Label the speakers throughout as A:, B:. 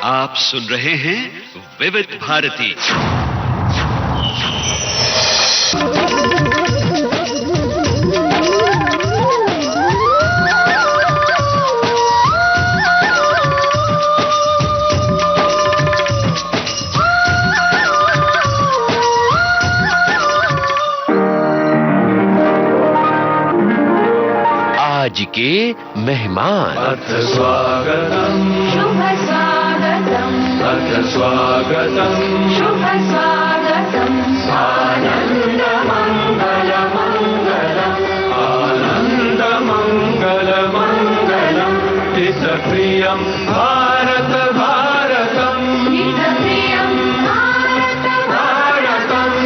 A: आप सुन रहे हैं विविध भारती। आज के मेहमान।
B: अथ स्वागतम्
C: शुभ स्वागतम्
B: अथ स्वागतम्
C: शुभ स्वागतम्
B: आनन्द मङ्गल मङ्गलम् आनन्द मङ्गल मङ्गलम् हितप्रियम् भारत भारतम्
C: हितप्रियम् भारत
B: भारतम्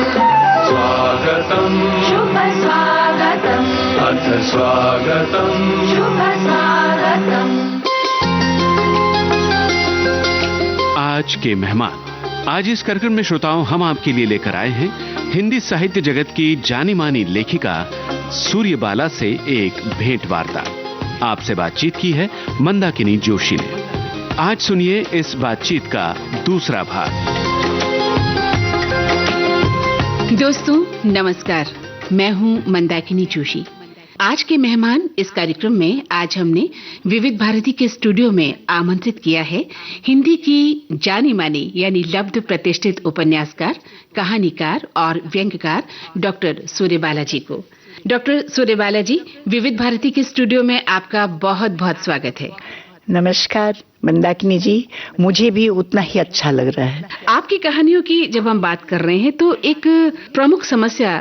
B: स्वागतम्
C: शुभ स्वागतम्
B: अथ स्वागतम्
C: शुभ स्वागतम्।
D: आज के मेहमान। आज इस कार्यक्रम में श्रोताओं हम आपके लिए लेकर आए हैं हिंदी साहित्य जगत की जानी मानी लेखिका सूर्यबाला से एक भेंट वार्ता। आपसे बातचीत की है मंदाकिनी जोशी ने। आज सुनिए इस बातचीत का दूसरा भाग।
E: दोस्तों नमस्कार, मैं हूं मंदाकिनी जोशी। आज के मेहमान इस कार्यक्रम में आज हमने विविध भारती के स्टूडियो में आमंत्रित किया है हिंदी की जानी मानी यानी लब्ध प्रतिष्ठित उपन्यासकार, कहानीकार और व्यंग्यकार डॉक्टर सूर्यबाला जी को। डॉक्टर सूर्यबाला जी, विविध भारती के स्टूडियो में आपका बहुत बहुत स्वागत है।
F: नमस्कार मंदाकिनी जी, मुझे भी उतना ही अच्छा लग रहा है।
E: आपकी कहानियों की जब हम बात कर रहे हैं तो एक प्रमुख समस्या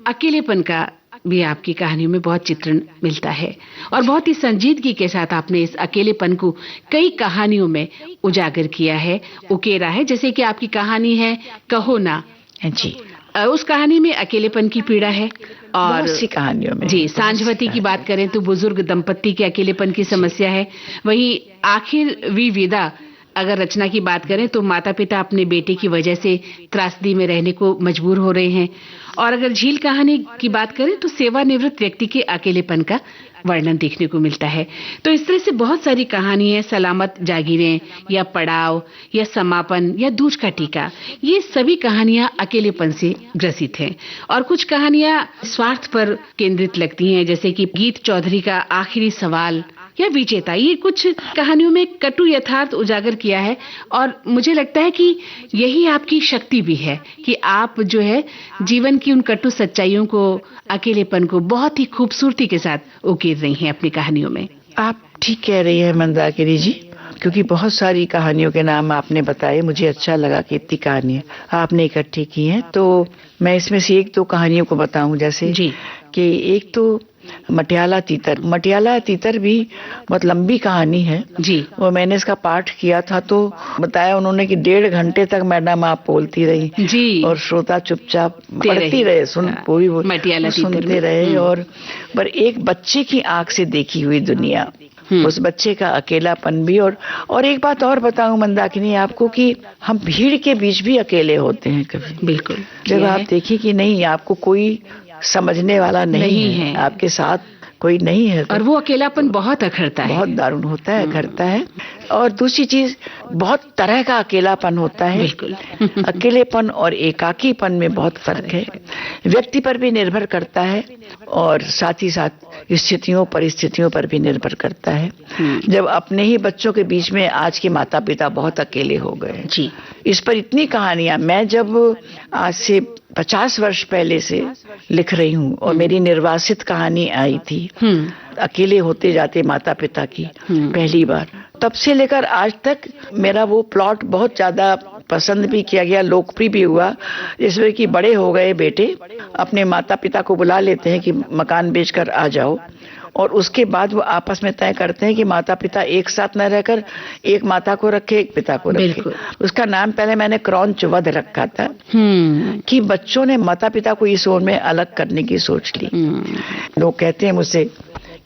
E: अकेलेपन का भी आपकी कहानियों में बहुत चित्रण मिलता है और बहुत ही संजीदगी के साथ आपने इस अकेलेपन को कई कहानियों में उजागर किया है, उकेरा है। जैसे कि आपकी कहानी है कहो ना
F: जी,
E: उस कहानी में अकेलेपन की पीड़ा है। और
F: बहुत सी कहानियों में
E: जी, सांझवती की बात करें तो बुजुर्ग दंपत्ति के अकेलेपन की समस्या है। वहीं आखिर वी विदा अगर रचना की बात करें तो माता पिता अपने बेटे की वजह से त्रासदी में रहने को मजबूर हो रहे हैं। और अगर झील कहानी की बात करें तो सेवानिवृत्त व्यक्ति के अकेलेपन का वर्णन देखने को मिलता है। तो इस तरह से बहुत सारी कहानियां, सलामत जागीरें या पड़ाव या समापन या दूज का टीका, ये सभी कहानियां अकेलेपन से ग्रसित हैं। और कुछ कहानियां स्वार्थ पर केंद्रित लगती हैं, जैसे कि गीत चौधरी का आखिरी सवाल या विजेता। ये कुछ कहानियों में कटु यथार्थ उजागर किया है और मुझे लगता है कि यही आपकी शक्ति भी है कि आप जो है जीवन की उन कटु सच्चाइयों को, अकेलेपन को बहुत ही खूबसूरती के साथ उकेर रही हैं अपनी कहानियों में।
F: आप ठीक कह रही हैं मंदाकिनी जी, क्योंकि बहुत सारी कहानियों के नाम आपने बताए। मुझे अच्छा लगा कि इतनी कहानियां आपने इकट्ठी की हैं। तो मैं इसमें से एक दो कहानियों को बताऊं, जैसे
E: जी
F: कि एक तो मटियाला तीतर। मटियाला तीतर भी बहुत लंबी कहानी है
E: जी।
F: वो मैंने इसका पाठ किया था तो बताया उन्होंने कि 1.5 घंटे तक मैडम आप बोलती रही
E: जी
F: और श्रोता चुपचाप पढ़ती रहे, पूरी
E: मटियाला तीतर
F: सुनते रहे। और पर एक बच्चे की आंख से देखी हुई दुनिया, उस बच्चे का अकेलापन भी। और एक बात और बताऊं मंदाकिनी आपको कि हम भीड़ के बीच भी अकेले होते हैं कभी।
E: बिल्कुल।
F: जब आप देखें कि नहीं, आपको कोई समझने वाला नहीं है, आपके साथ कोई नहीं है,
E: और वो अकेलापन बहुत अखरता है,
F: बहुत दारुण होता है, करता है। और दूसरी चीज, बहुत तरह का अकेलापन होता है।
E: बिल्कुल।
F: अकेलेपन और एकाकीपन में बहुत फर्क है, व्यक्ति पर भी निर्भर करता है और साथ ही साथ स्थितियों परिस्थितियों पर भी निर्भर करता है। जब अपने ही बच्चों के बीच में आज के माता पिता बहुत अकेले हो गए
E: जी।
F: इस पर इतनी कहानियां मैं जब आज से 50 वर्ष पहले से लिख रही हूँ और मेरी निर्वासित कहानी आई थी, अकेले होते जाते माता पिता की पहली बार, तब से लेकर आज तक मेरा वो प्लॉट बहुत ज्यादा पसंद भी किया गया, लोकप्रिय भी हुआ। जिसमें कि बड़े हो गए बेटे अपने माता पिता को बुला लेते हैं कि मकान बेचकर आ जाओ, और उसके बाद वो आपस में तय करते हैं कि माता पिता एक साथ न रहकर एक माता को रखे, एक पिता को रखे। उसका नाम पहले मैंने क्रौंच वध रखा था कि बच्चों ने माता पिता को इस ओर में अलग करने की सोच ली। लोग कहते हैं मुझसे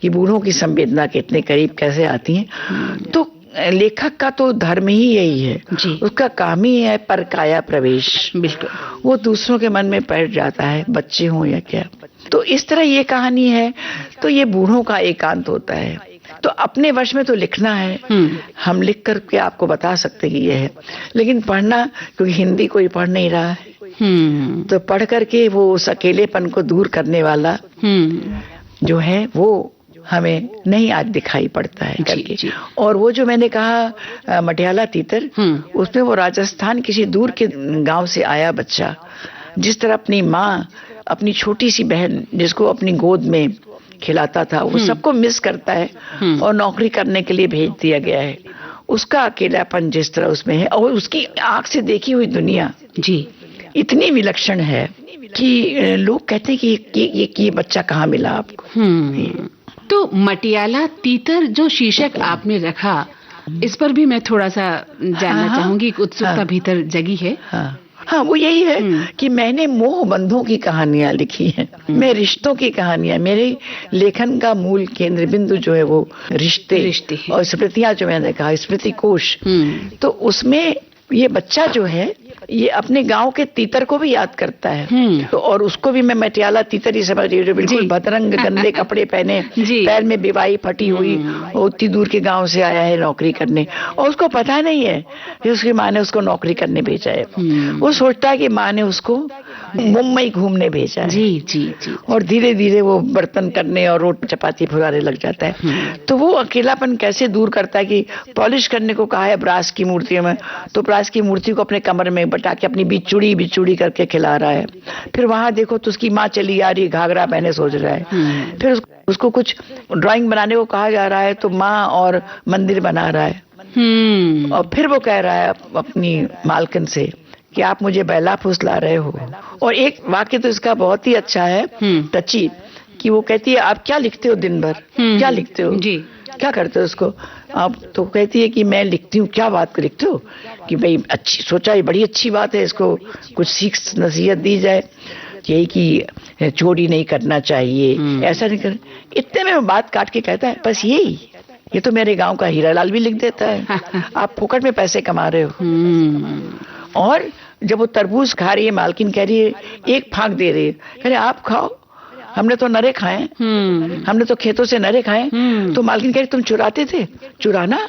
F: कि बूढ़ों की संवेदना के इतने करीब कैसे आती हैं। तो लेखक का तो धर्म ही यही है, उसका काम ही है परकाया प्रवेश।
E: बिल्कुल,
F: वो दूसरों के मन में बैठ जाता है, बच्चे हों या क्या। तो इस तरह ये कहानी है। तो ये बूढ़ों का एकांत होता है तो अपने वश में तो लिखना है, हम लिख करके आपको बता सकते कि ये है, लेकिन पढ़ना, क्योंकि हिंदी कोई पढ़ नहीं रहा है, तो पढ़ करके वो उस अकेलेपन को दूर करने वाला जो है वो हमें नहीं आज दिखाई पड़ता है करके। और वो जो मैंने कहा मटियाला तीतर, उसमें वो राजस्थान किसी दूर के गांव से आया बच्चा, जिस तरह अपनी माँ अपनी छोटी सी बहन जिसको अपनी गोद में खिलाता था, वो सबको मिस करता है और नौकरी करने के लिए भेज दिया गया है। उसका अकेलापन जिस तरह उसमें है, और उसकी आंख से देखी हुई दुनिया जी इतनी विलक्षण है कि लोग कहते हैं कि ये बच्चा कहाँ मिला आपको।
E: तो मटियाला तीतर जो शीर्षक आपने रखा, इस पर भी मैं थोड़ा सा जानना चाहूंगी, उत्सुकता भीतर जगी है।
F: हाँ, वो यही है कि मैंने मोह बंधों की कहानियां लिखी हैं, मैं रिश्तों की कहानियां, मेरे लेखन का मूल केंद्र बिंदु जो है वो रिश्ते और स्मृतियां, जो मैंने कहा स्मृति कोश। तो उसमें ये बच्चा जो है ये अपने गांव के तीतर को भी याद करता है, तो और उसको भी मैं मटियाला तीतर ही समझ रही हूँ, जो बिल्कुल भद्रंग गंदे कपड़े पहने, पैर में बिवाई फटी हुई, उतनी दूर के गांव से आया है नौकरी करने, और उसको पता नहीं है कि उसकी माँ ने उसको नौकरी करने भेजा है। वो सोचता है कि माँ ने उसको मुंबई घूमने भेजा है। जी। और धीरे धीरे वो बर्तन करने और रोटी चपाती फुलाने लग जाता है। तो वो अकेलापन कैसे दूर करता है कि पॉलिश करने को कहा है ब्रास की मूर्तियों में, तो ब्रास की मूर्ति को अपने कमर में बटा के अपनी बिचूड़ी करके खिला रहा है। फिर वहां देखो तो उसकी माँ चली आ रही, घाघरा पहने सोच रहा है। फिर उसको कुछ ड्राइंग बनाने को कहा जा रहा है, तो माँ और मंदिर बना रहा है। और फिर वो कह रहा है अपनी मालकिन से कि आप मुझे बैला फुसला रहे हो। और एक वाक्य तो इसका बहुत ही अच्छा है, टची, कि वो कहती है आप क्या लिखते हो दिन भर, क्या लिखते हो जी, क्या करते हो उसको आप? तो कहती है कि मैं लिखती हूँ। क्या बात को लिखते हो? कि भाई अच्छी सोचा, ये बड़ी अच्छी बात है, इसको कुछ सीख नसीहत दी जाए, यही कि चोरी नहीं करना चाहिए, ऐसा नहीं कर। इतने में बात काट के कहता है बस यही, ये तो मेरे गांव का हीरालाल भी लिख देता है, आप फोकट में पैसे कमा रहे हो। और जब वो तरबूज खा रही है, मालकिन कह रही है एक फांक दे रही है, कह रहे आप खाओ, हमने तो नरे खाए, हमने तो खेतों से नरे खाए। तो मालकिन कह रही तुम चुराते थे? चुराना?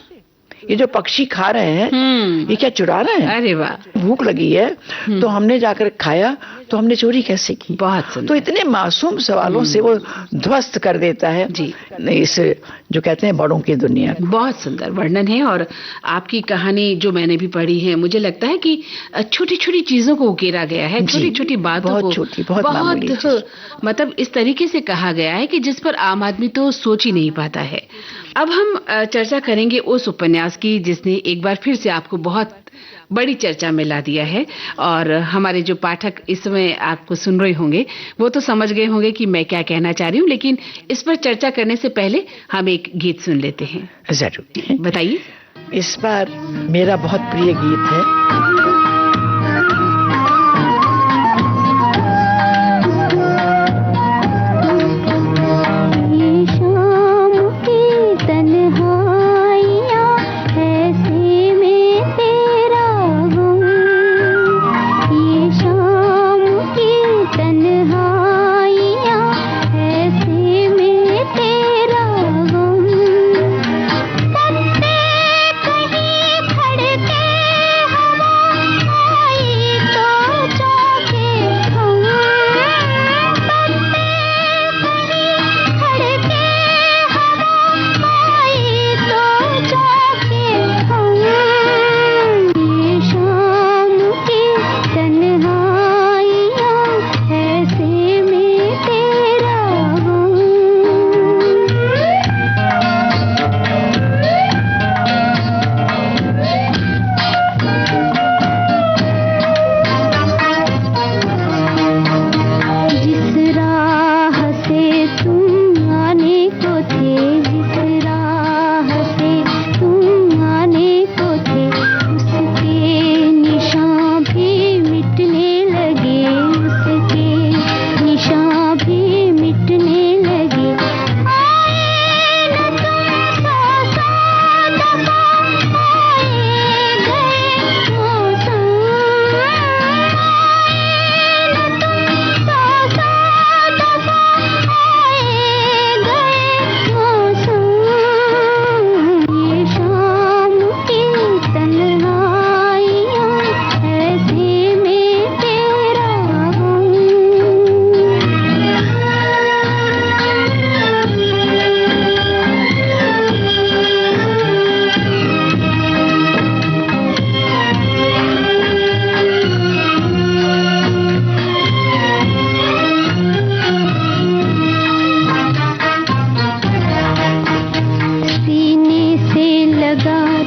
F: ये जो पक्षी खा रहे हैं ये क्या चुरा रहे हैं? अरे वाह, भूख लगी है तो हमने जाकर खाया, तो हमने चोरी कैसे की? बहुत सुंदर। तो इतने मासूम सवालों से वो ध्वस्त कर देता है जी इस जो कहते हैं बड़ों की दुनिया।
E: बहुत सुंदर वर्णन है। और आपकी कहानी जो मैंने भी पढ़ी है, मुझे लगता है कि छोटी छोटी चीजों को उकेरा गया है, छोटी छोटी बातों को बहुत मतलब इस तरीके से कहा गया है कि जिस पर आम आदमी तो सोच ही नहीं पाता है। अब हम चर्चा करेंगे उस उपन्यास की जिसने एक बार फिर से आपको बहुत बड़ी चर्चा में ला दिया है। और हमारे जो पाठक इस समय आपको सुन रहे होंगे वो तो समझ गए होंगे कि मैं क्या कहना चाह रही हूँ, लेकिन इस पर चर्चा करने से पहले हम एक गीत सुन लेते हैं।
F: जरूर,
E: बताइए।
F: इस बार मेरा बहुत प्रिय गीत है,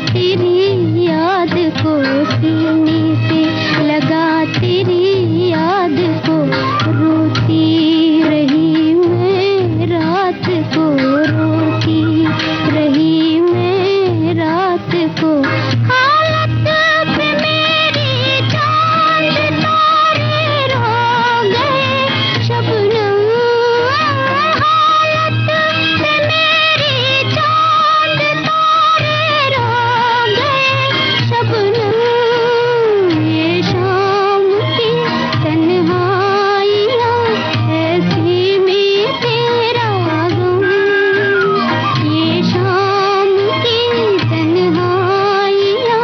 G: तेरी याद को सीने से लगा तेरी याद को रोती रही मैं रात को रोती रही मैं रात को हालत पे मेरी चांद तारे रो गए शबनम हालत पे मेरी चांद तारे रो गए शबनम ये शाम की तन्हाइयाँ ऐसी में तेरा गम ये शाम की तन्हाइयाँ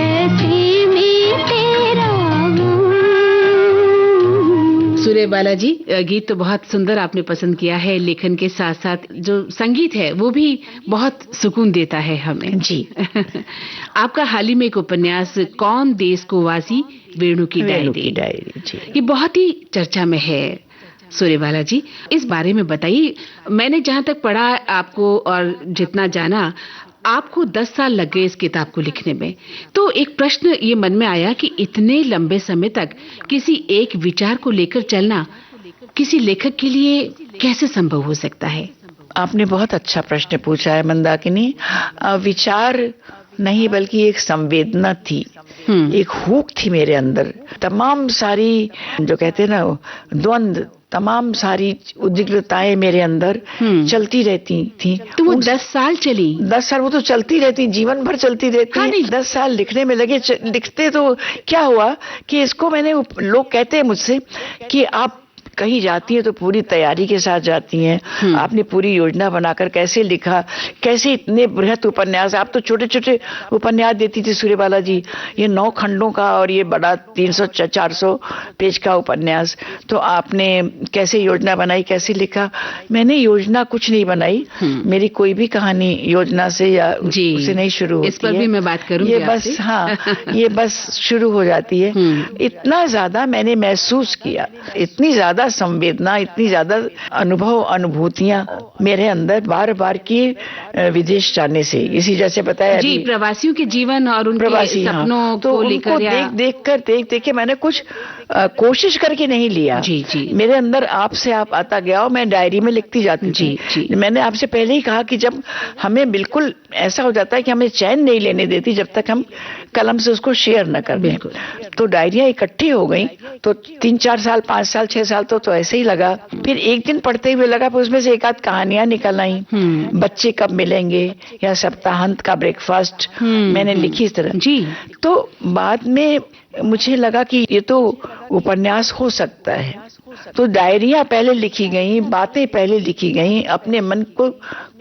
G: ऐसी में तेरा गम।
E: सूर्यबाला जी, गीत तो बहुत सुंदर आपने पसंद किया है। लेखन के साथ साथ जो संगीत है वो भी बहुत सुकून देता है हमें।
F: जी।
E: आपका हाल ही में एक उपन्यास कौन देश को वासी वेणु की
F: वेणु की
E: डायरी,
F: डायरी, जी।
E: ये बहुत ही चर्चा में है। सूर्यबाला जी, इस बारे में बताइए। मैंने जहाँ तक पढ़ा आपको और जितना जाना, आपको 10 साल लग गए इस किताब को लिखने में। तो एक प्रश्न ये मन में आया कि इतने लंबे समय तक किसी एक विचार को लेकर चलना किसी लेखक के लिए कैसे संभव हो सकता है?
F: आपने बहुत अच्छा प्रश्न पूछा है मंदाकिनी। विचार नहीं बल्कि एक संवेदना थी, एक हुक थी मेरे अंदर। तमाम सारी जो कहते हैं ना द्वंद्व, तमाम सारी उद्विग्नताएं मेरे अंदर चलती रहती थी।
E: तो वो 10 साल चली?
F: 10 साल वो तो चलती रहती, जीवन भर चलती रहती।
E: हाँ, नहीं।
F: 10 साल लिखने में लगे। लिखते तो क्या हुआ कि इसको मैंने, लोग कहते हैं मुझसे कि आप कहीं जाती है तो पूरी तैयारी के साथ जाती हैं, आपने पूरी योजना बनाकर कैसे लिखा, कैसे इतने बृहत उपन्यास। आप तो छोटे छोटे उपन्यास देती थी सूर्यबाला जी, ये 9 खंडों का और ये बड़ा 300-400 पेज का उपन्यास, तो आपने कैसे योजना बनाई, कैसे लिखा? मैंने योजना कुछ नहीं बनाई। मेरी कोई भी कहानी योजना से या उसे नहीं शुरू होती है।
E: इस पर भी मैं बात करूंगी
F: ये बस, हाँ, ये बस शुरू हो जाती है। इतना ज्यादा मैंने महसूस किया, इतनी ज्यादा संवेदना, इतनी ज्यादा अनुभव, अनुभूतियां मेरे अंदर बार बार की विदेश जाने से। इसी जैसे बताया
E: जी, प्रवासियों के जीवन और उनके
F: प्रवासी,
E: सपनों
F: हाँ, तो
E: को
F: उनको
E: लेकर
F: देख के मैंने कुछ कोशिश करके नहीं लिया।
E: जी, जी।
F: मेरे अंदर आपसे आप आता गया और मैं डायरी में लिखती जाती थी।
E: जी।
F: मैंने आपसे पहले ही कहा कि जब हमें बिल्कुल ऐसा हो जाता है कि हमें चैन नहीं लेने देती जब तक हम कलम से उसको शेयर न कर दें। तो डायरियां इकट्ठी हो गई, तो 3-4 साल, 5 साल, 6 साल तो ऐसे ही लगा। फिर एक दिन पढ़ते हुए लगा, फिर उसमें से एक आध कहानियां निकल आई। बच्चे कब मिलेंगे या सप्ताहांत का ब्रेकफास्ट मैंने लिखी इस तरह।
E: जी।
F: तो बाद में मुझे लगा कि ये तो उपन्यास हो सकता है। तो डायरियां पहले लिखी गई, बातें पहले लिखी गई, अपने मन को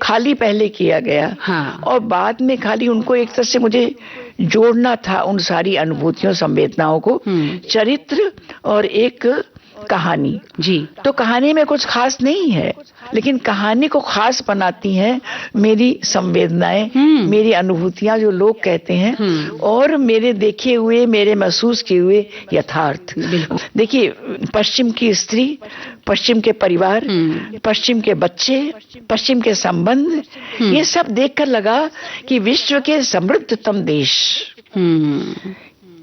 F: खाली पहले किया गया।
E: हाँ।
F: और बाद में खाली उनको एक तरह से मुझे जोड़ना था, उन सारी अनुभूतियों, संवेदनाओं को, चरित्र और एक कहानी।
E: जी।
F: तो कहानी में कुछ खास नहीं है, लेकिन कहानी को खास बनाती हैं मेरी संवेदनाएं, मेरी अनुभूतियां, जो लोग कहते हैं, और मेरे देखे हुए, मेरे महसूस किए हुए यथार्थ। देखिए, पश्चिम की स्त्री, पश्चिम के परिवार, पश्चिम के बच्चे, पश्चिम के संबंध, ये सब देखकर लगा कि विश्व के समृद्धतम देश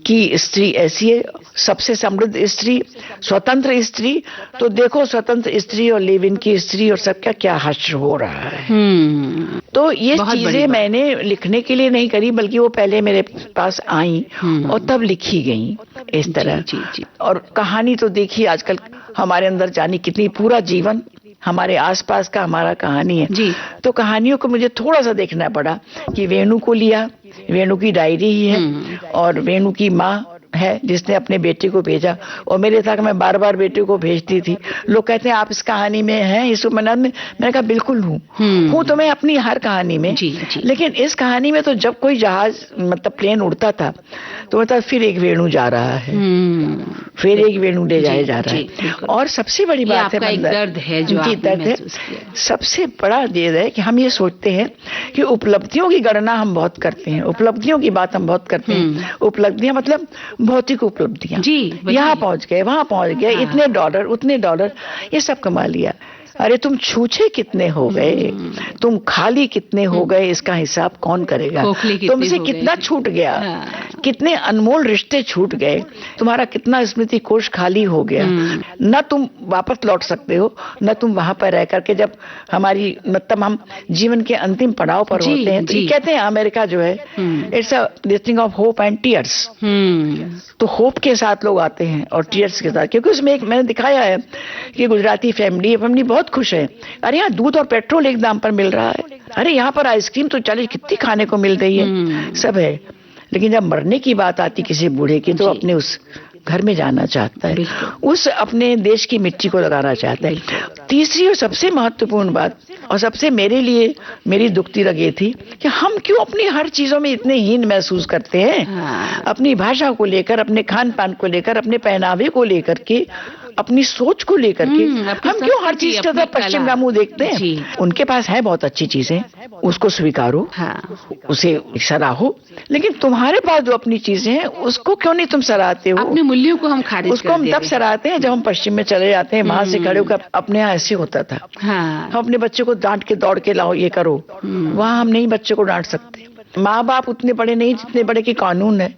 F: की स्त्री ऐसी है, सबसे समृद्ध स्त्री, स्वतंत्र स्त्री। तो देखो, स्वतंत्र स्त्री और लिव इन की स्त्री और सबका क्या हश्र हो रहा है। तो ये चीजें मैंने लिखने के लिए नहीं करी, बल्कि वो पहले मेरे पास आई और तब लिखी गई इस तरह।
E: जी।
F: और कहानी तो देखिए, आजकल हमारे अंदर जानी कितनी, पूरा जीवन हमारे आसपास का हमारा कहानी है।
E: जी।
F: तो कहानियों को मुझे थोड़ा सा देखना पड़ा कि वेणु को लिया, वेणु की डायरी ही है, और वेणु की माँ है जिसने अपने बेटे को भेजा, और मेरे था कि मैं बार बार बेटे को भेजती थी। लोग कहते हैं आप इस कहानी में हैं, इस उपन्यास में। मैंने कहा बिल्कुल हूँ तो मैं अपनी हर कहानी में।
E: जी।
F: लेकिन इस कहानी में तो जब कोई जहाज, मतलब प्लेन उड़ता था, तो मतलब फिर एक वेणु जा रहा है, फिर एक वेणु ले जाया जा रहा है। और सबसे बड़ी बात है,
E: दर्द है जो आपने
F: दर्द है, सबसे बड़ा ये है कि हम ये सोचते हैं कि उपलब्धियों की गणना हम बहुत करते हैं, उपलब्धियों की बात हम बहुत करते हैं। उपलब्धियां मतलब भौतिक उपलब्धियां,
E: जी,
F: यहाँ पहुंच गए, वहां पहुंच गए, इतने डॉलर, उतने डॉलर, ये सब कमा लिया। अरे तुम छूछे कितने हो गए, तुम खाली कितने हो गए, इसका हिसाब कौन करेगा।
E: खोखले कितने
F: तुमसे
E: हो
F: कितना
E: गए।
F: छूट गया,
E: हाँ।
F: कितने अनमोल रिश्ते छूट गए, तुम्हारा कितना स्मृति कोश खाली हो गया। न तुम वापस लौट सकते हो, न तुम वहां पर रह करके, जब हमारी मतलब हम जीवन के अंतिम पड़ाव पर
E: जी,
F: होते हैं, तो
E: जी।
F: ये कहते हैं अमेरिका जो है it's a thing of hope and tears. तो होप के साथ लोग आते हैं और टीयर्स के साथ, क्योंकि उसमें एक मैंने दिखाया है कि गुजराती फैमिली बहुत खुश है। अरे यहाँ दूध और पेट्रोल एक दाम पर मिल रहा है, अरे यहाँ पर आइसक्रीम तो चलिए कितनी खाने को मिल रही है, सब है। लेकिन जब मरने की बात आती किसी बूढ़े की, तो अपने उस घर में जाना चाहता है, उस अपने देश की मिट्टी को लगाना चाहता है। तीसरी और सबसे महत्वपूर्ण बात, और सबसे मेरे लिए मेरी दुखती रग ये थी कि हम क्यों अपनी हर चीजों में इतने हीन महसूस करते हैं। अपनी भाषा को लेकर, अपने खान पान को लेकर, अपने पहनावे को लेकर के, अपनी सोच को लेकर के हम क्यों हर चीज के तरफ पश्चिम का मुंह देखते हैं। उनके पास है बहुत अच्छी चीजें, उसको स्वीकारो, उसे सराहो, लेकिन तुम्हारे पास जो अपनी चीजें हैं उसको क्यों नहीं तुम सराहते हो।
E: अपने मूल्यों को हम खारिज
F: उसको हम तब सराहते हैं जब हम पश्चिम में चले जाते हैं, वहां से खड़े होकर। अपने यहाँ ऐसे होता था, हम अपने बच्चे को डांट के दौड़ के लाओ, ये करो। वहां हम नहीं बच्चे को डांट सकते। माँ बाप उतने बड़े नहीं जितने बड़े की कानून है।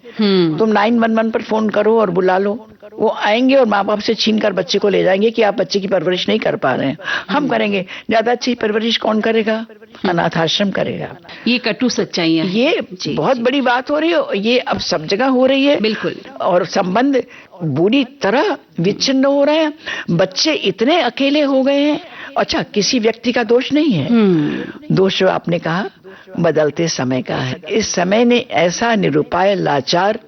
F: तुम 911 पर फोन करो और बुला लो, वो आएंगे और माँ बाप से छीन कर बच्चे को ले जाएंगे कि आप बच्चे की परवरिश नहीं कर पा रहे हैं, हम करेंगे। ज्यादा अच्छी परवरिश कौन करेगा? अनाथ आश्रम करेगा।
E: ये कटु सच्चाइयां,
F: ये बहुत बड़ी बात हो रही है, ये अब सब जगह हो रही है।
E: बिल्कुल।
F: और संबंध बुरी तरह विच्छिन्न हो रहे हैं, बच्चे इतने अकेले हो गए हैं। अच्छा, किसी व्यक्ति का दोष नहीं है, दोष जो आपने कहा बदलते समय का है। इस समय ने ऐसा निरुपाय, लाचार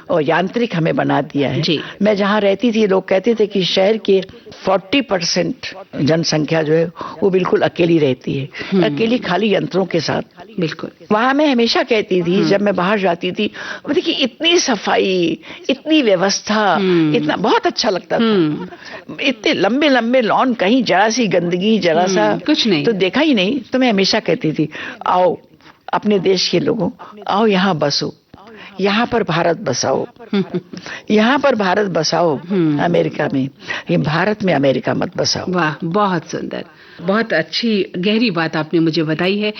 F: और यांत्रिक हमें बना दिया है। मैं जहाँ रहती थी, लोग कहते थे कि शहर के 40% जनसंख्या जो है वो बिल्कुल अकेली रहती है, अकेली, खाली यंत्रों के साथ।
E: बिल्कुल।
F: वहां मैं हमेशा कहती थी, जब मैं बाहर जाती थी, देखिए इतनी सफाई, इतनी व्यवस्था, इतना बहुत अच्छा लगता था। इतने लंबे लंबे लॉन, कहीं जरा सी गंदगी, जरा सा
E: कुछ नहीं
F: तो देखा ही नहीं। तो मैं हमेशा कहती थी, आओ अपने देश के लोगों, आओ यहाँ बसो, यहाँ पर भारत बसाओ, यहाँ पर भारत बसाओ। अमेरिका में, ये भारत में अमेरिका मत बसाओ।
E: वाह, बहुत सुंदर, बहुत अच्छी गहरी बात आपने मुझे बताई है।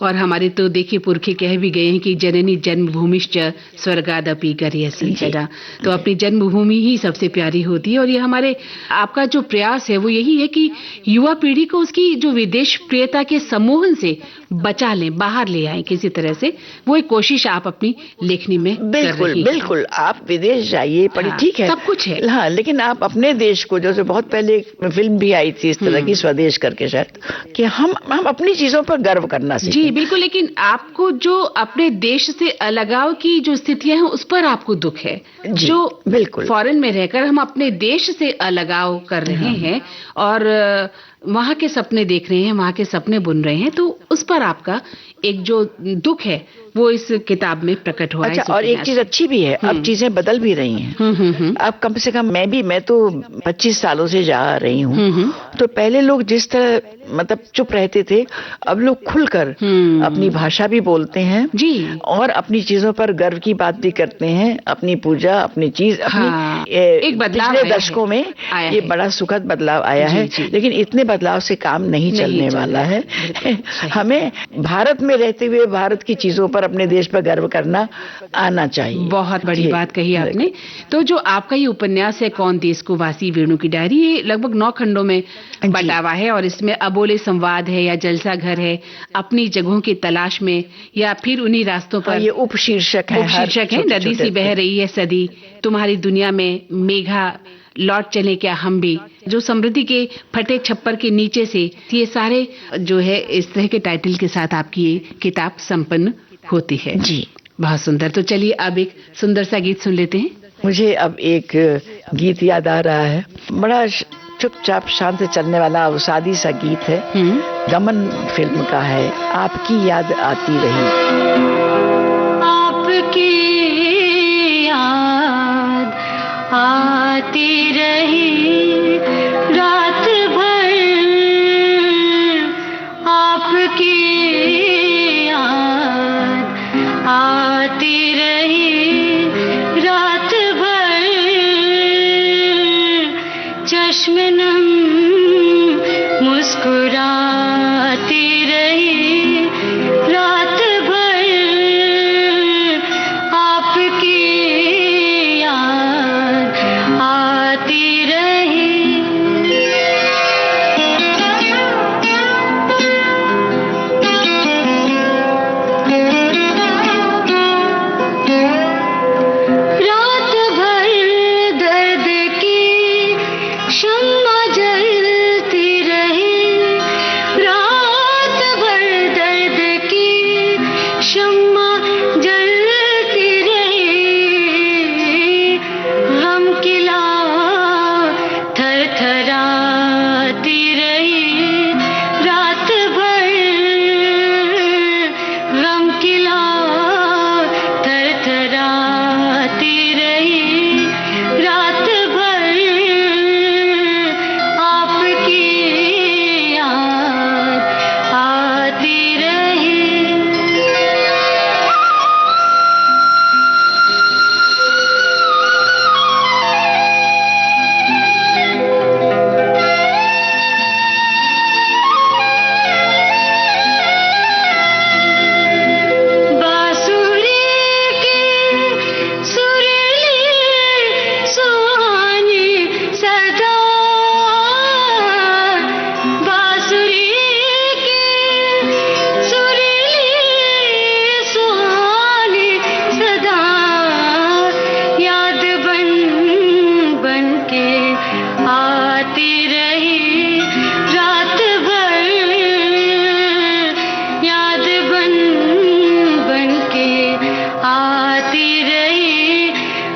E: और हमारे तो देखिए पुरखे कह भी गए हैं कि जननी जन्मभूमिश्च स्वर्गादपि गरीयसी जना। तो अपनी जन्मभूमि ही सबसे प्यारी होती है। और ये हमारे आपका जो प्रयास है वो यही है कि युवा पीढ़ी को उसकी जो विदेश प्रियता के सम्मोहन से बचा लें, बाहर ले आए किसी तरह से। वो एक कोशिश आप अपनी लेखनी में
F: बिल्कुल बिल्कुल। आप विदेश जाइए, पढ़िए, ठीक है,
E: सब कुछ है,
F: हाँ, लेकिन आप अपने देश को, जैसे बहुत पहले एक फिल्म भी आई थी इस तरह की, स्वदेश करके शायद, कि हम अपनी चीजों पर गर्व करना सीखें।
E: जी बिल्कुल। लेकिन आपको जो अपने देश से अलगाव की जो स्थितियां हैं उस पर आपको दुख है। जो
F: बिल्कुल
E: फॉरेन में रहकर हम अपने देश से अलगाव कर रहे हैं और वहां के सपने देख रहे हैं, वहां के सपने बुन रहे हैं, तो उस पर आपका एक जो दुख है वो इस किताब में प्रकट हुआ है।
F: अच्छा, और एक चीज अच्छी भी है, अब चीजें बदल भी रही हैं। अब कम से कम मैं तो 25 सालों से जा रही हूँ। तो पहले लोग जिस तरह मतलब चुप रहते थे, अब लोग खुलकर अपनी भाषा भी बोलते हैं
E: जी, और
F: अपनी चीजों पर गर्व की बात भी करते हैं। अपनी पूजा, अपनी चीज,
E: एक बदलाव
F: पिछले दशकों में ये बड़ा सुखद बदलाव आया है। लेकिन इतने बदलाव से काम नहीं चलने वाला है। हमें भारत में रहते हुए भारत की चीजों पर, अपने देश पर गर्व करना आना चाहिए।
E: बहुत बड़ी बात कही आपने। तो जो आपका ये उपन्यास है, कौन देश को वासी वेणु की डायरी, ये लगभग 9 खंडों में बटा हुआ है। और इसमें अबोले संवाद है, या जलसा घर है, अपनी जगहों की तलाश में, या फिर उन्हीं रास्तों पर,
F: ये उपशीर्षक है,
E: नदी सी बह रही है सदी, तुम्हारी दुनिया में मेघा, लौट चले क्या हम भी, जो समृद्धि के फटे छप्पर के नीचे से, ये सारे जो है इस तरह के टाइटल के साथ आपकी ये किताब संपन्न होती है।
F: जी,
E: बहुत सुंदर। तो चलिए अब एक सुंदर सा गीत सुन लेते हैं।
F: मुझे अब एक गीत याद आ रहा है, बड़ा चुपचाप शांत चलने वाला अवसादी सा गीत है, गमन फिल्म का है, आपकी याद आती रही।
G: आपकी याद आती रही रात भर, आपकी याद आती रही रात भर, चश्मे नम मुस्कुराते आती रही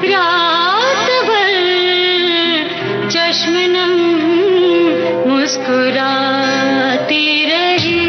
G: रात भर चश्म नम मुस्कुराती रही।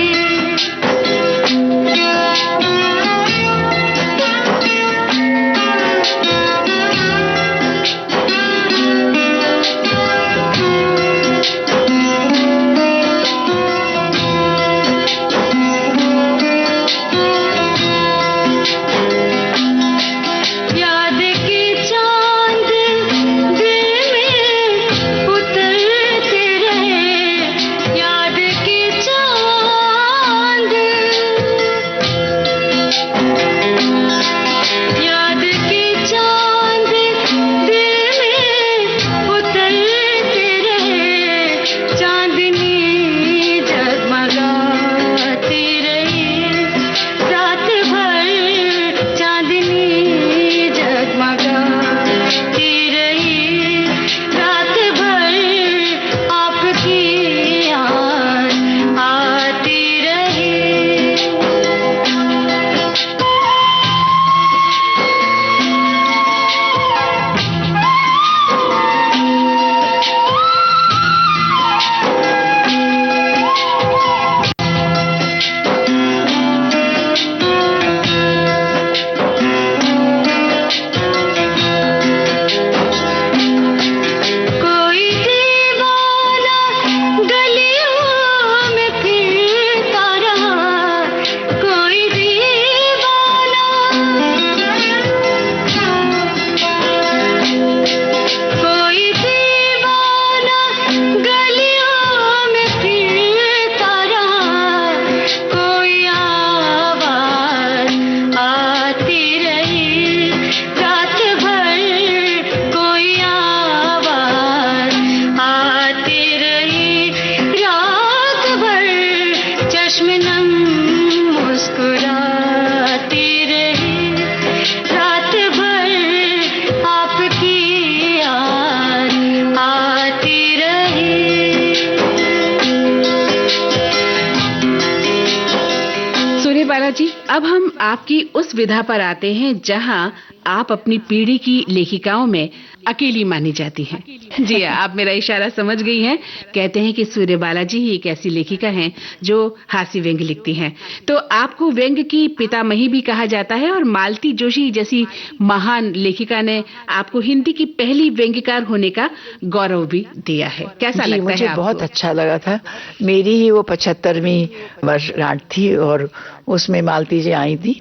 E: जी, अब हम आपकी उस विधा पर आते हैं जहां आप अपनी पीढ़ी की लेखिकाओं में अकेली मानी जाती हैं। जी आप मेरा इशारा समझ गई हैं। कहते हैं कि सूर्यबाला जी ही एक ऐसी लेखिका हैं जो हास्य व्यंग्य लिखती हैं। तो आपको व्यंग्य की पितामही भी कहा जाता है और मालती जोशी जैसी महान लेखिका ने आपको हिंदी की पहली व्यंग्यकार होने का गौरव भी दिया है। कैसा लगता है
F: मुझे
E: आपको?
F: बहुत अच्छा लगा था। मेरी ही वो 75वीं वर्षगांठ थी और उसमें मालती जी आई थी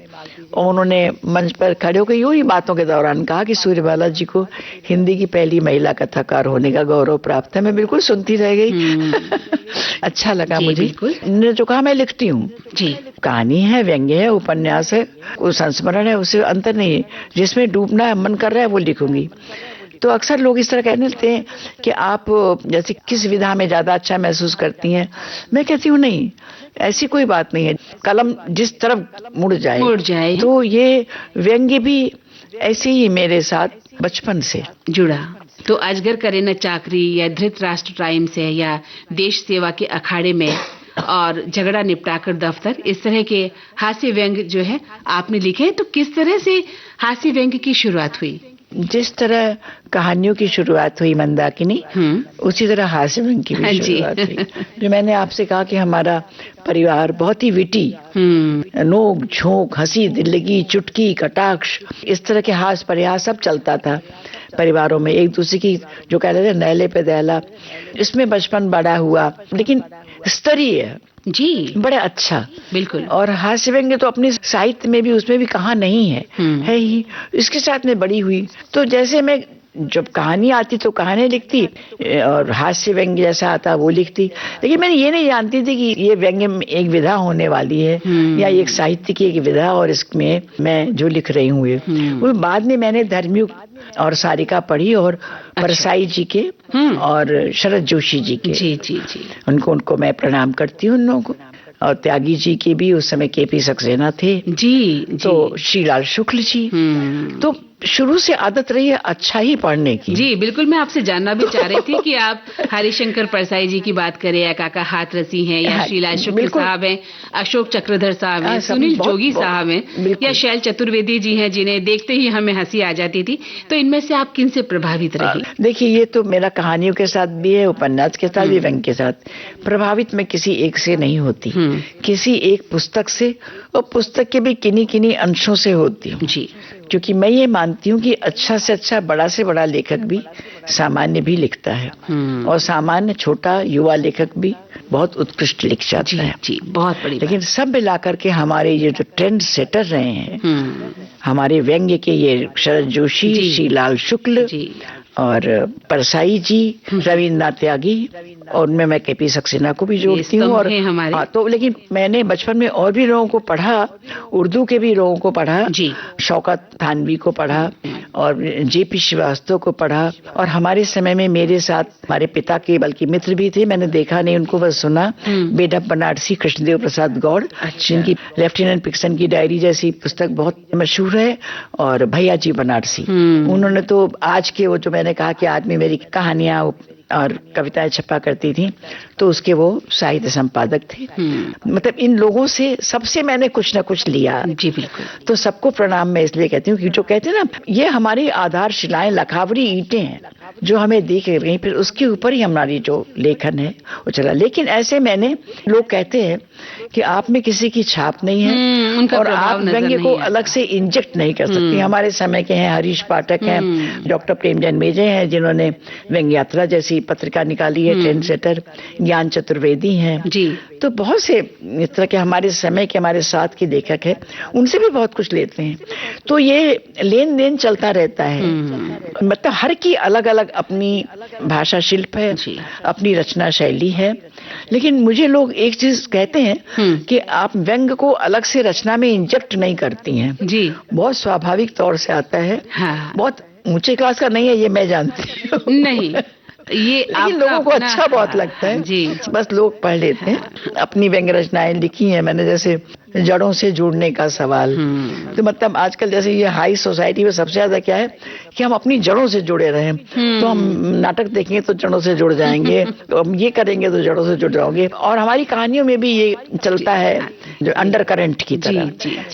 F: और उन्होंने मंच पर खड़े होकर यूं ही बातों के दौरान कहा कि सूर्यबाला जी को हिंदी की पहली महिला कथाकार होने का गौरव प्राप्त है। मैं बिल्कुल सुनती रह गई। अच्छा लगा मुझे। ने जो कहा मैं लिखती हूँ
E: जी,
F: कहानी है, व्यंग्य है, उपन्यास है, कोई संस्मरण है, उससे अंतर नहीं है। जिसमें डूबना मन कर रहा है वो लिखूंगी। तो अक्सर लोग इस तरह कहने लगते हैं कि आप जैसे किस विधा में ज्यादा अच्छा महसूस करती हैं। मैं कहती हूँ नहीं, ऐसी कोई बात नहीं है। कलम जिस तरफ मुड़ जाए तो ये व्यंग्य भी ऐसे ही मेरे साथ बचपन से
E: जुड़ा। तो अजगर करे न चाकरी या धृतराष्ट्र टाइम्स है या देश सेवा के अखाड़े में और झगड़ा निपटाकर दफ्तर, इस तरह के हास्य व्यंग्य जो है आपने लिखे। तो किस तरह से हास्य व्यंग्य की शुरुआत हुई?
F: जिस तरह कहानियों की शुरुआत हुई मंदाकिनी, उसी तरह हास्य व्यंग्य की भी शुरुआत हुई। जो मैंने आपसे कहा कि हमारा परिवार बहुत ही विटी, नोक झोंक, हंसी दिल्लगी, चुटकी, कटाक्ष, इस तरह के हास्य परिहास सब चलता था परिवारों में। एक दूसरे की जो कह रहे थे नहले पे दहला, इसमें बचपन बड़ा हुआ, लेकिन स्तरीय
E: जी,
F: बड़ा अच्छा,
E: बिल्कुल।
F: और हास्य व्यंग्य तो अपने साहित्य में भी, उसमें भी कहाँ नहीं है ही। इसके साथ में बड़ी हुई। तो जैसे मैं जब कहानी आती तो कहानी लिखती और हास्य व्यंग्य जैसा आता वो लिखती, लेकिन मैं ये नहीं जानती थी कि ये व्यंग्य एक विधा होने वाली है या एक साहित्य की एक विधा, और इसमें मैं जो लिख रही हूँ वो बाद में मैंने धर्मयुग और सारिका पढ़ी और परसाई जी के और शरद जोशी जी के।
E: जी जी जी,
F: उनको मैं प्रणाम करती हूँ उन लोगों को। और त्यागी जी के भी उस समय केपी सक्सेना थे
E: जी,
F: तो श्रीलाल शुक्ल जी। तो शुरू से आदत रही है अच्छा ही पढ़ने की।
E: जी बिल्कुल, मैं आपसे जानना भी चाह रही थी कि आप हरिशंकर परसाई जी की बात करें या काका हाथरसी हैं या शीला शुक्ल साहब हैं, अशोक चक्रधर साहब हैं, सुनील जोगी साहब हैं या शैल चतुर्वेदी जी हैं, जिन्हें देखते ही हमें हंसी आ जाती थी, तो इनमें से आप किन से प्रभावित रही?
F: देखिए, ये तो मेरा कहानियों के साथ भी है, उपन्यास के साथ भी, व्यंग्य के साथ। प्रभावित मैं किसी एक से नहीं होती, किसी एक पुस्तक से और पुस्तक के भी किन्हीं किन्हीं अंशों से होती हूँ जी। क्योंकि मैं ये मानती हूँ कि अच्छा से अच्छा, बड़ा से बड़ा लेखक भी सामान्य भी लिखता है और सामान्य छोटा युवा लेखक भी बहुत उत्कृष्ट लिख जाता है
E: जी, बहुत बड़ी।
F: लेकिन सब मिलाकर के हमारे ये जो ट्रेंड सेटर रहे हैं, हमारे व्यंग्य के, ये शरद जोशी, श्रीलाल शुक्ल और परसाई जी, रविन्द्रनाथ त्यागी, और उनमें मैं केपी सक्सेना को भी जोड़ती हूँ। और हाँ, तो लेकिन मैंने बचपन में और भी लोगों को पढ़ा, उर्दू के भी लोगों को पढ़ा, शौकत थानवी को पढ़ा और जेपी श्रीवास्तव को पढ़ा, और हमारे समय में मेरे साथ हमारे पिता के बल्कि मित्र भी थे, मैंने देखा नहीं उनको, बस सुना, बेडप बनारसी कृष्णदेव प्रसाद गौड़, जिनकी लेफ्टिनेंट पिक्सन की डायरी जैसी पुस्तक बहुत मशहूर है, और भैया जी बनारसी, उन्होंने तो आज के वो जो मैंने कहा कि आदमी मेरी कहानियां और कविताएं छपा करती थी, तो उसके वो साहित्य संपादक थे। मतलब इन लोगों से सबसे मैंने कुछ ना कुछ लिया जी। बिल्कुल, तो सबको प्रणाम मैं इसलिए कहती हूँ कि जो कहते हैं ना, ये हमारी आधारशिलाएं, लखावरी ईंटें हैं जो हमें दी गई, फिर उसके ऊपर ही हमारी जो लेखन है वो चला। लेकिन ऐसे मैंने, लोग कहते हैं कि आप में किसी की छाप नहीं है और आप व्यंग्य को अलग से इंजेक्ट नहीं कर सकती। हमारे समय के हैं हरीश पाठक हैं, डॉक्टर प्रेमचंद मेजे हैं जिन्होंने व्यंग्य यात्रा जैसी पत्रिका निकाली है, ट्रेंड सेटर, ज्ञान चतुर्वेदी हैं जी। तो बहुत से इस तरह के हमारे समय के, हमारे साथ के लेखक हैं, उनसे भी बहुत कुछ लेते हैं। तो ये लेन देन चलता रहता है। मतलब हर की अलग अलग अपनी भाषा शिल्प है, अपनी रचना शैली है। लेकिन मुझे लोग एक चीज कहते हैं कि आप व्यंग्य को अलग से रचना में इंजेक्ट नहीं करती हैं जी, बहुत स्वाभाविक तौर से आता है। हाँ। बहुत ऊंचे क्लास का नहीं है ये, मैं जानती हूँ नहीं, ये लोगों को अच्छा बहुत लगता है जी, बस लोग पढ़ लेते हैं। अपनी व्यंग्य रचनाएं लिखी हैं मैंने, जैसे जड़ों से जुड़ने का सवाल। तो मतलब आजकल जैसे ये हाई सोसाइटी में सबसे ज्यादा क्या है कि हम अपनी जड़ों से जुड़े रहें। तो हम नाटक देखेंगे तो जड़ों से जुड़ जाएंगे, तो हम ये करेंगे तो जड़ों से जुड़ जाओगे। और हमारी कहानियों में भी ये चलता है, जो अंडर करंट की तरह।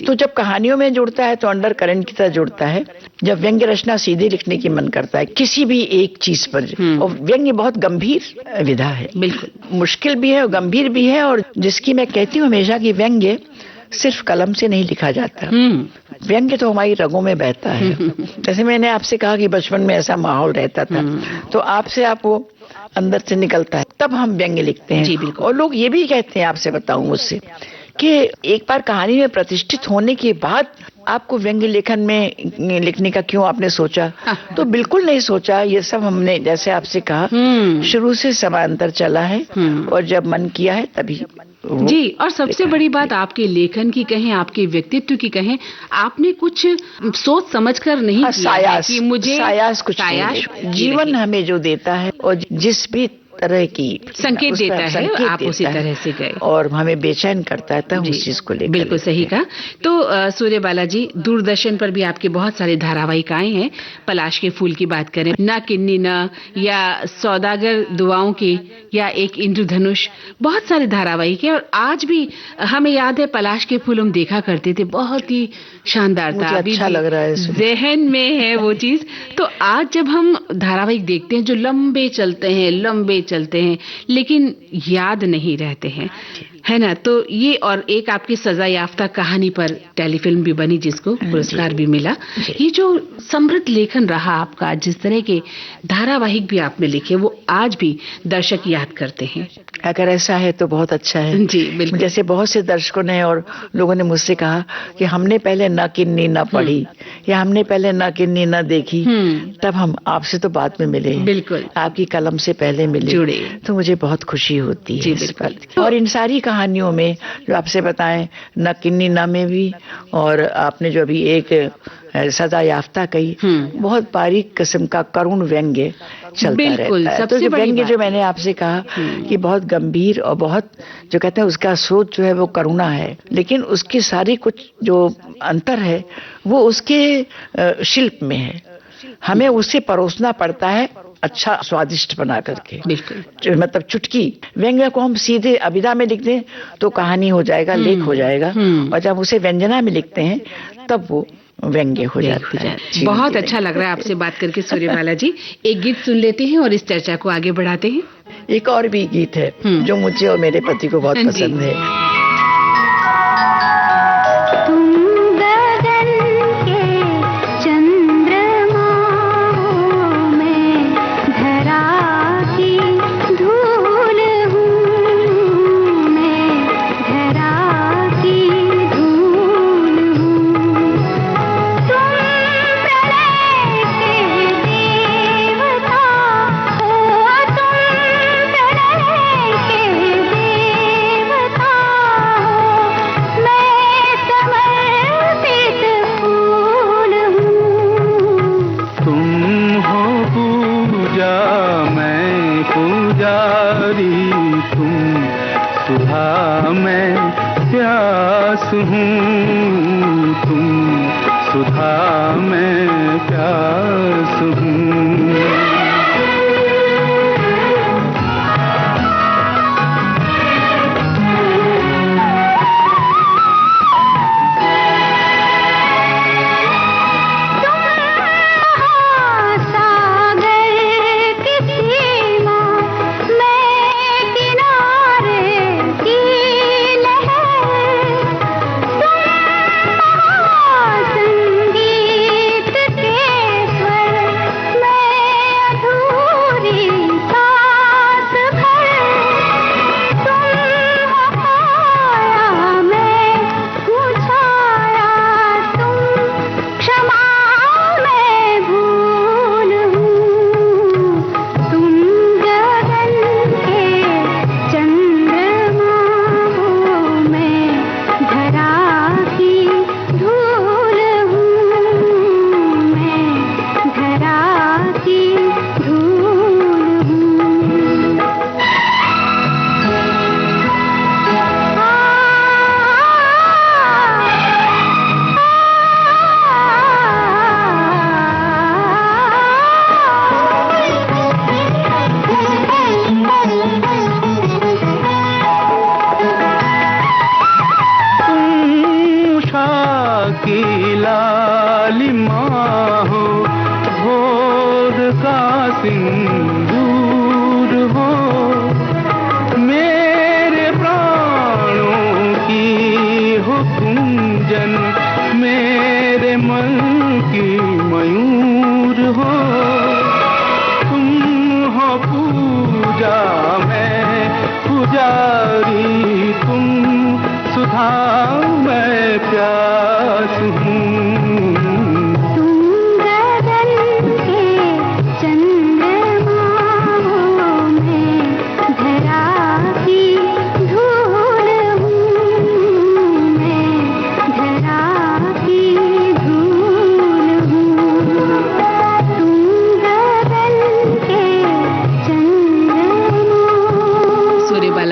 F: तो जब कहानियों में जुड़ता है तो अंडर करंट की तरह जुड़ता है। जब व्यंग्य रचना सीधे लिखने की मन करता है किसी भी एक चीज पर, और व्यंग्य बहुत गंभीर विधा है, बिल्कुल मुश्किल भी है और गंभीर भी है, और जिसकी मैं कहती हूँ हमेशा कि व्यंग्य सिर्फ कलम से नहीं लिखा जाता, व्यंग्य तो हमारी रगों में बहता है। जैसे मैंने आपसे कहा कि बचपन में ऐसा माहौल रहता था, तो आपसे आप वो अंदर से निकलता है, तब हम व्यंग्य लिखते हैं। और लोग ये भी कहते हैं, आपसे बताऊं मुझसे, कि एक बार कहानी में प्रतिष्ठित होने के बाद आपको व्यंग्य लेखन में लिखने का क्यों आपने सोचा? तो बिल्कुल नहीं सोचा। ये सब हमने, जैसे आपसे कहा, शुरू से समांतर चला है, और जब मन किया है तभी
E: जी। और सबसे बड़ी बात आपके लेखन की कहें, आपके व्यक्तित्व की कहें, आपने कुछ सोच समझकर नहीं किया कि मुझे
F: सायास कुछ जीवन हमें जो देता है और जिस भी तरह की
E: संकेत देता है, आप उसी तरह से गए
F: और हमें बेचैन करता है, तब उस चीज को लेकर।
E: बिल्कुल सही कहा। तो सूर्यबाला जी, दूरदर्शन पर भी आपके बहुत सारे धारावाहिकाएं हैं। पलाश के फूल की बात करें, ना किन्नी ना, या सौदागर दुआओं की, या एक इंद्रधनुष, बहुत सारे धारावाहिक हैं। और आज भी हमें याद है पलाश के फूल हम देखा करते थे, बहुत ही शानदार था,
F: अभी अच्छा लग रहा है,
E: ज़हन में है वो चीज। तो आज जब हम धारावाहिक देखते हैं जो लंबे चलते हैं लेकिन याद नहीं रहते हैं, है ना। तो ये, और एक आपकी सजा याफ्ता कहानी पर टेलीफिल्म भी बनी जिसको पुरस्कार भी मिला। ये जो समृद्ध लेखन रहा आपका, जिस तरह के धारावाहिक भी आपने लिखे, वो आज भी दर्शक याद करते हैं।
F: अगर ऐसा है तो बहुत अच्छा है
E: जी, बिल्कुल।
F: जैसे बहुत से दर्शकों ने और लोगों ने मुझसे कहा कि हमने पहले न किन्नी न पढ़ी, या हमने पहले न किन्नी न देखी, तब हम आपसे तो बाद में मिले,
E: बिल्कुल,
F: आपकी कलम से पहले मिले,
E: जुड़े,
F: तो मुझे बहुत खुशी होती है इस बात की। और इन सारी कहानियों में जो आपसे बताएं, न किन्नी न में भी, और आपने जो अभी एक सजा याफ्ता कही, बहुत बारीक किस्म का करुण व्यंग्य चलता रहता है। तो जो व्यंग्य जो मैंने आपसे कहा कि बहुत गंभीर और बहुत जो कहते हैं उसका स्रोत जो है वो करुणा है, लेकिन उसकी सारी कुछ जो अंतर है वो उसके शिल्प में है। हमें उसे परोसना पड़ता है अच्छा स्वादिष्ट बना करके। मतलब चुटकी व्यंग्य को हम सीधे अभिधा में लिख दें तो कहानी हो जाएगा, लेख हो जाएगा, और जब उसे व्यंजना में लिखते हैं तब वो व्यंग्य हो जाता है।
E: बहुत अच्छा लग रहा है आपसे बात करके सूर्यबाला जी। एक गीत सुन लेते हैं और इस चर्चा को आगे बढ़ाते हैं।
F: एक और भी गीत है जो मुझे और मेरे पति को बहुत पसंद है।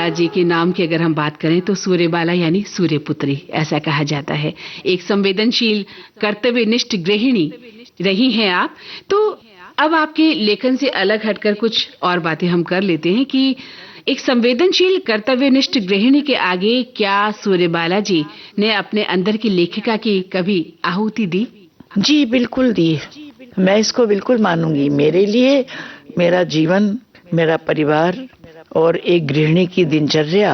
E: जी के नाम की अगर हम बात करें तो सूर्यबाला यानी सूर्यपुत्री ऐसा कहा जाता है। एक संवेदनशील कर्तव्यनिष्ठ गृहिणी रही हैं आप। तो अब आपके लेखन से अलग हटकर कुछ और बातें हम कर लेते हैं कि एक संवेदनशील कर्तव्यनिष्ठ गृहिणी के आगे क्या सूर्यबाला जी ने अपने अंदर की लेखिका की कभी आहुति दी?
F: जी बिल्कुल दी। मैं इसको बिल्कुल मानूंगी। मेरे लिए मेरा जीवन, मेरा परिवार और एक गृहिणी की दिनचर्या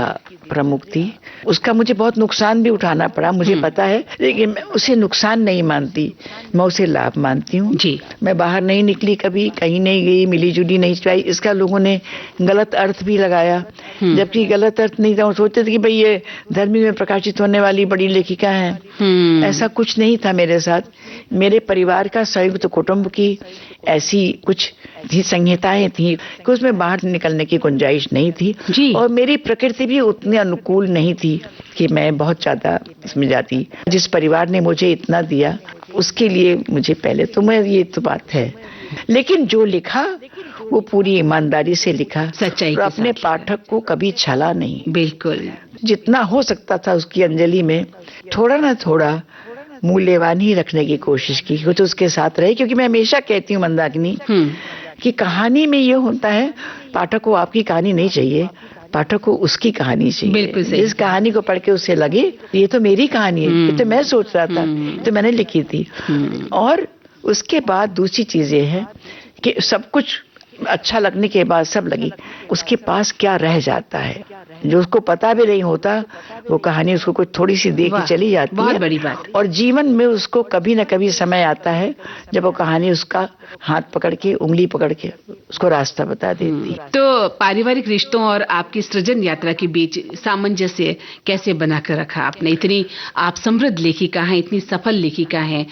F: प्रमुख थी। उसका मुझे बहुत नुकसान भी उठाना पड़ा, मुझे पता है, लेकिन मैं उसे नुकसान नहीं मानती, मैं उसे लाभ मानती हूँ। मैं बाहर नहीं निकली कभी, कहीं नहीं गई, मिली जुली नहीं चाहिए। इसका लोगों ने गलत अर्थ भी लगाया, जबकि गलत अर्थ नहीं था। वो सोचते थे कि भाई ये धर्मी में प्रकाशित होने वाली बड़ी लेखिका है। ऐसा कुछ नहीं था मेरे साथ। मेरे परिवार का, संयुक्त कुटुंब की ऐसी कुछ थी, संहिताएं थी कि उसमें बाहर निकलने की गुंजाइश नहीं थी।
E: जी।
F: और मेरी प्रकृति भी उतनी अनुकूल नहीं थी कि मैं बहुत ज्यादा इसमें जाती। जिस परिवार ने मुझे इतना दिया उसके लिए मुझे पहले तो मैं, ये तो बात है, लेकिन जो लिखा वो पूरी ईमानदारी से लिखा,
E: सच्चाई
F: और
E: के
F: अपने
E: साथ।
F: पाठक को कभी छला नहीं।
E: बिल्कुल।
F: जितना हो सकता था उसकी अंजलि में थोड़ा ना थोड़ा मूल्यवान ही रखने की कोशिश की, वो तो उसके साथ रहे। क्योंकि मैं हमेशा कहती हूँ मंदाकिनी कि कहानी में ये होता है, पाठक को आपकी कहानी नहीं चाहिए, पाठक को उसकी कहानी चाहिए।
E: बिल्कुल सही।
F: जिस कहानी को पढ़ के उसे लगे ये तो मेरी कहानी है, ये तो मैं सोच रहा था, ये तो मैंने लिखी थी। और उसके बाद दूसरी चीज ये है कि सब कुछ अच्छा लगने के बाद सब लगी, उसके पास क्या रह जाता है जो उसको पता भी नहीं होता, वो कहानी उसको कुछ थोड़ी सी दे के
E: वाह,
F: चली जाती
E: बहुत
F: है।
E: बड़ी बात।
F: और जीवन में उसको कभी न कभी समय आता है जब वो कहानी उसका हाथ पकड़ के, उंगली पकड़ के उसको रास्ता बता देती।
E: तो पारिवारिक रिश्तों और आपकी सृजन यात्रा के बीच सामंजस्य कैसे बनाकर रखा आपने? इतनी आप समृद्ध लेखिका हैं, इतनी सफल लेखिका हैं,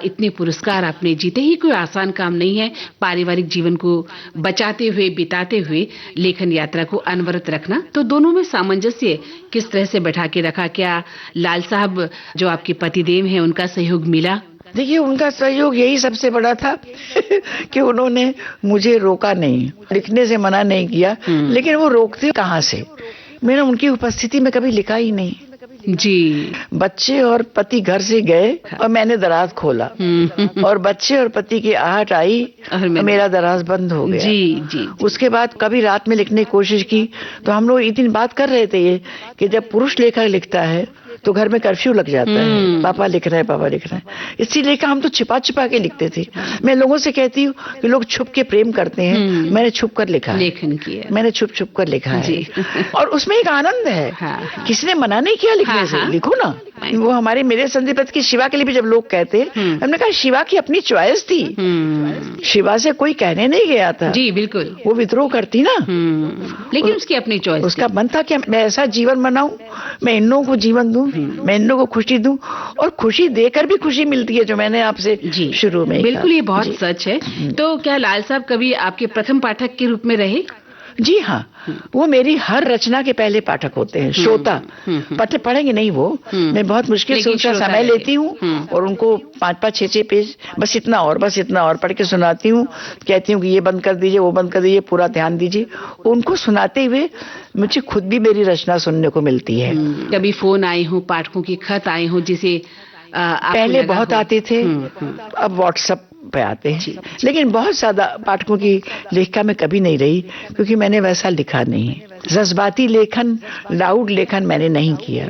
E: इतने पुरस्कार आपने जीते, ही कोई आसान काम नहीं है पारिवारिक जीवन को बचाते हुए, बिताते हुए लेखन यात्रा को अनवरत रखना। तो दोनों में सामंजस्य किस तरह से बैठा के रखा? क्या लाल साहब जो आपके पतिदेव हैं उनका सहयोग मिला?
F: देखिए, उनका सहयोग यही सबसे बड़ा था कि उन्होंने मुझे रोका नहीं, लिखने से मना नहीं किया, लेकिन वो रोकते कहाँ से? मैंने उनकी उपस्थिति में कभी लिखा ही नहीं।
E: जी।
F: बच्चे और पति घर से गए और मैंने दराज खोला, और बच्चे और पति की आहट आई और मेरा दराज बंद हो गया।
E: जी।
F: उसके बाद कभी रात में लिखने की कोशिश की तो हम लोग इतनी बात कर रहे थे ये कि जब पुरुष लेखक लिखता है तो घर में कर्फ्यू लग जाता है, पापा लिख रहे हैं, पापा लिख रहे हैं। इसीलिए हम तो छिपा छिपा के लिखते थे। मैं लोगों से कहती हूँ कि लोग छुप के प्रेम करते हैं, मैंने छुप कर लिखा है,
E: लेखन किया,
F: मैंने छुप छुप कर लिखा है। और उसमें एक आनंद है।
E: हाँ।
F: किसी ने मना नहीं किया लिखने से, लिखो ना। वो हमारे मेरे संधिपत की शिवा के लिए भी जब लोग कहते, हमने कहा शिवा की अपनी चॉइस थी, शिवा से कोई कहने नहीं गया था।
E: जी बिल्कुल,
F: वो विद्रोह करती ना,
E: लेकिन उसकी अपनी चॉइस,
F: उसका मन था कि मैं ऐसा जीवन बनाऊं, मैं इन लोगों को जीवन दूं, मैं इन लोगों को खुशी दूं, और खुशी देकर भी खुशी मिलती है, जो मैंने आपसे शुरू में
E: बिल्कुल ये बहुत सच है। तो क्या लाल साहब कभी आपके प्रथम पाठक के रूप में रहे?
F: जी हाँ, वो मेरी हर रचना के पहले पाठक होते हैं, श्रोता। पढ़ेंगे नहीं वो, मैं बहुत मुश्किल से उनका समय लेती हूँ और उनको 5-5, 6-6 पेज बस इतना और पढ़ के सुनाती हूँ। कहती हूँ कि ये बंद कर दीजिए, वो बंद कर दीजिए, पूरा ध्यान दीजिए। उनको सुनाते हुए मुझे खुद भी मेरी रचना सुनने को मिलती है।
E: कभी फोन आए हों, पाठकों की खत आए हों जिसे
F: पहले बहुत आते थे, अब व्हाट्सएप पे आते हैं, लेकिन बहुत ज्यादा पाठकों की लेखिका में कभी नहीं रही, क्योंकि मैंने वैसा लिखा नहीं। जज्बाती लेखन, लाउड लेखन मैंने नहीं किया,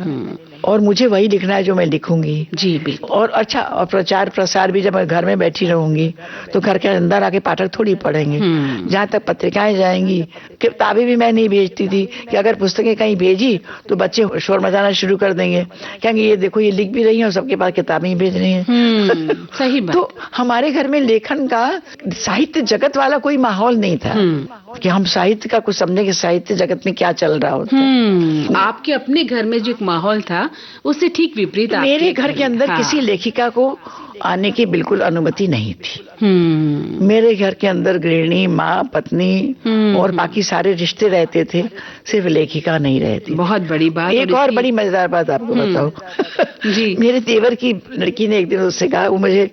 F: और मुझे वही लिखना है जो मैं लिखूंगी।
E: जी बिल्कुल।
F: और अच्छा, और प्रचार प्रसार भी जब मैं घर में बैठी रहूंगी तो घर के अंदर आके पाठक थोड़ी पढ़ेंगे। जहाँ तक पत्रिकाएं जाएंगी, किताबें भी मैं नहीं भेजती थी कि अगर पुस्तकें कहीं भेजी तो बच्चे शोर मचाना शुरू कर देंगे, कहेंगे ये देखो ये लिख भी रही है और सबके पास किताबें ही भेज रही हैं।
E: सही बात।
F: तो हमारे घर में लेखन का, साहित्य जगत वाला कोई माहौल नहीं था कि हम साहित्य का कुछ समझे कि साहित्य जगत में क्या चल रहा होता है।
E: आपके अपने घर में जो एक माहौल था उससे ठीक विपरीत
F: मेरे घर के अंदर किसी लेखिका को आने की बिल्कुल अनुमति नहीं थी। मेरे घर के अंदर गृहिणी, माँ, पत्नी और बाकी सारे रिश्ते रहते थे, सिर्फ लेखिका नहीं रहती।
E: बहुत बड़ी बात।
F: एक और बड़ी मजेदार बात आपको बताऊं।
E: जी।
F: मेरे देवर की लड़की ने एक दिन उससे कहा, वो मुझे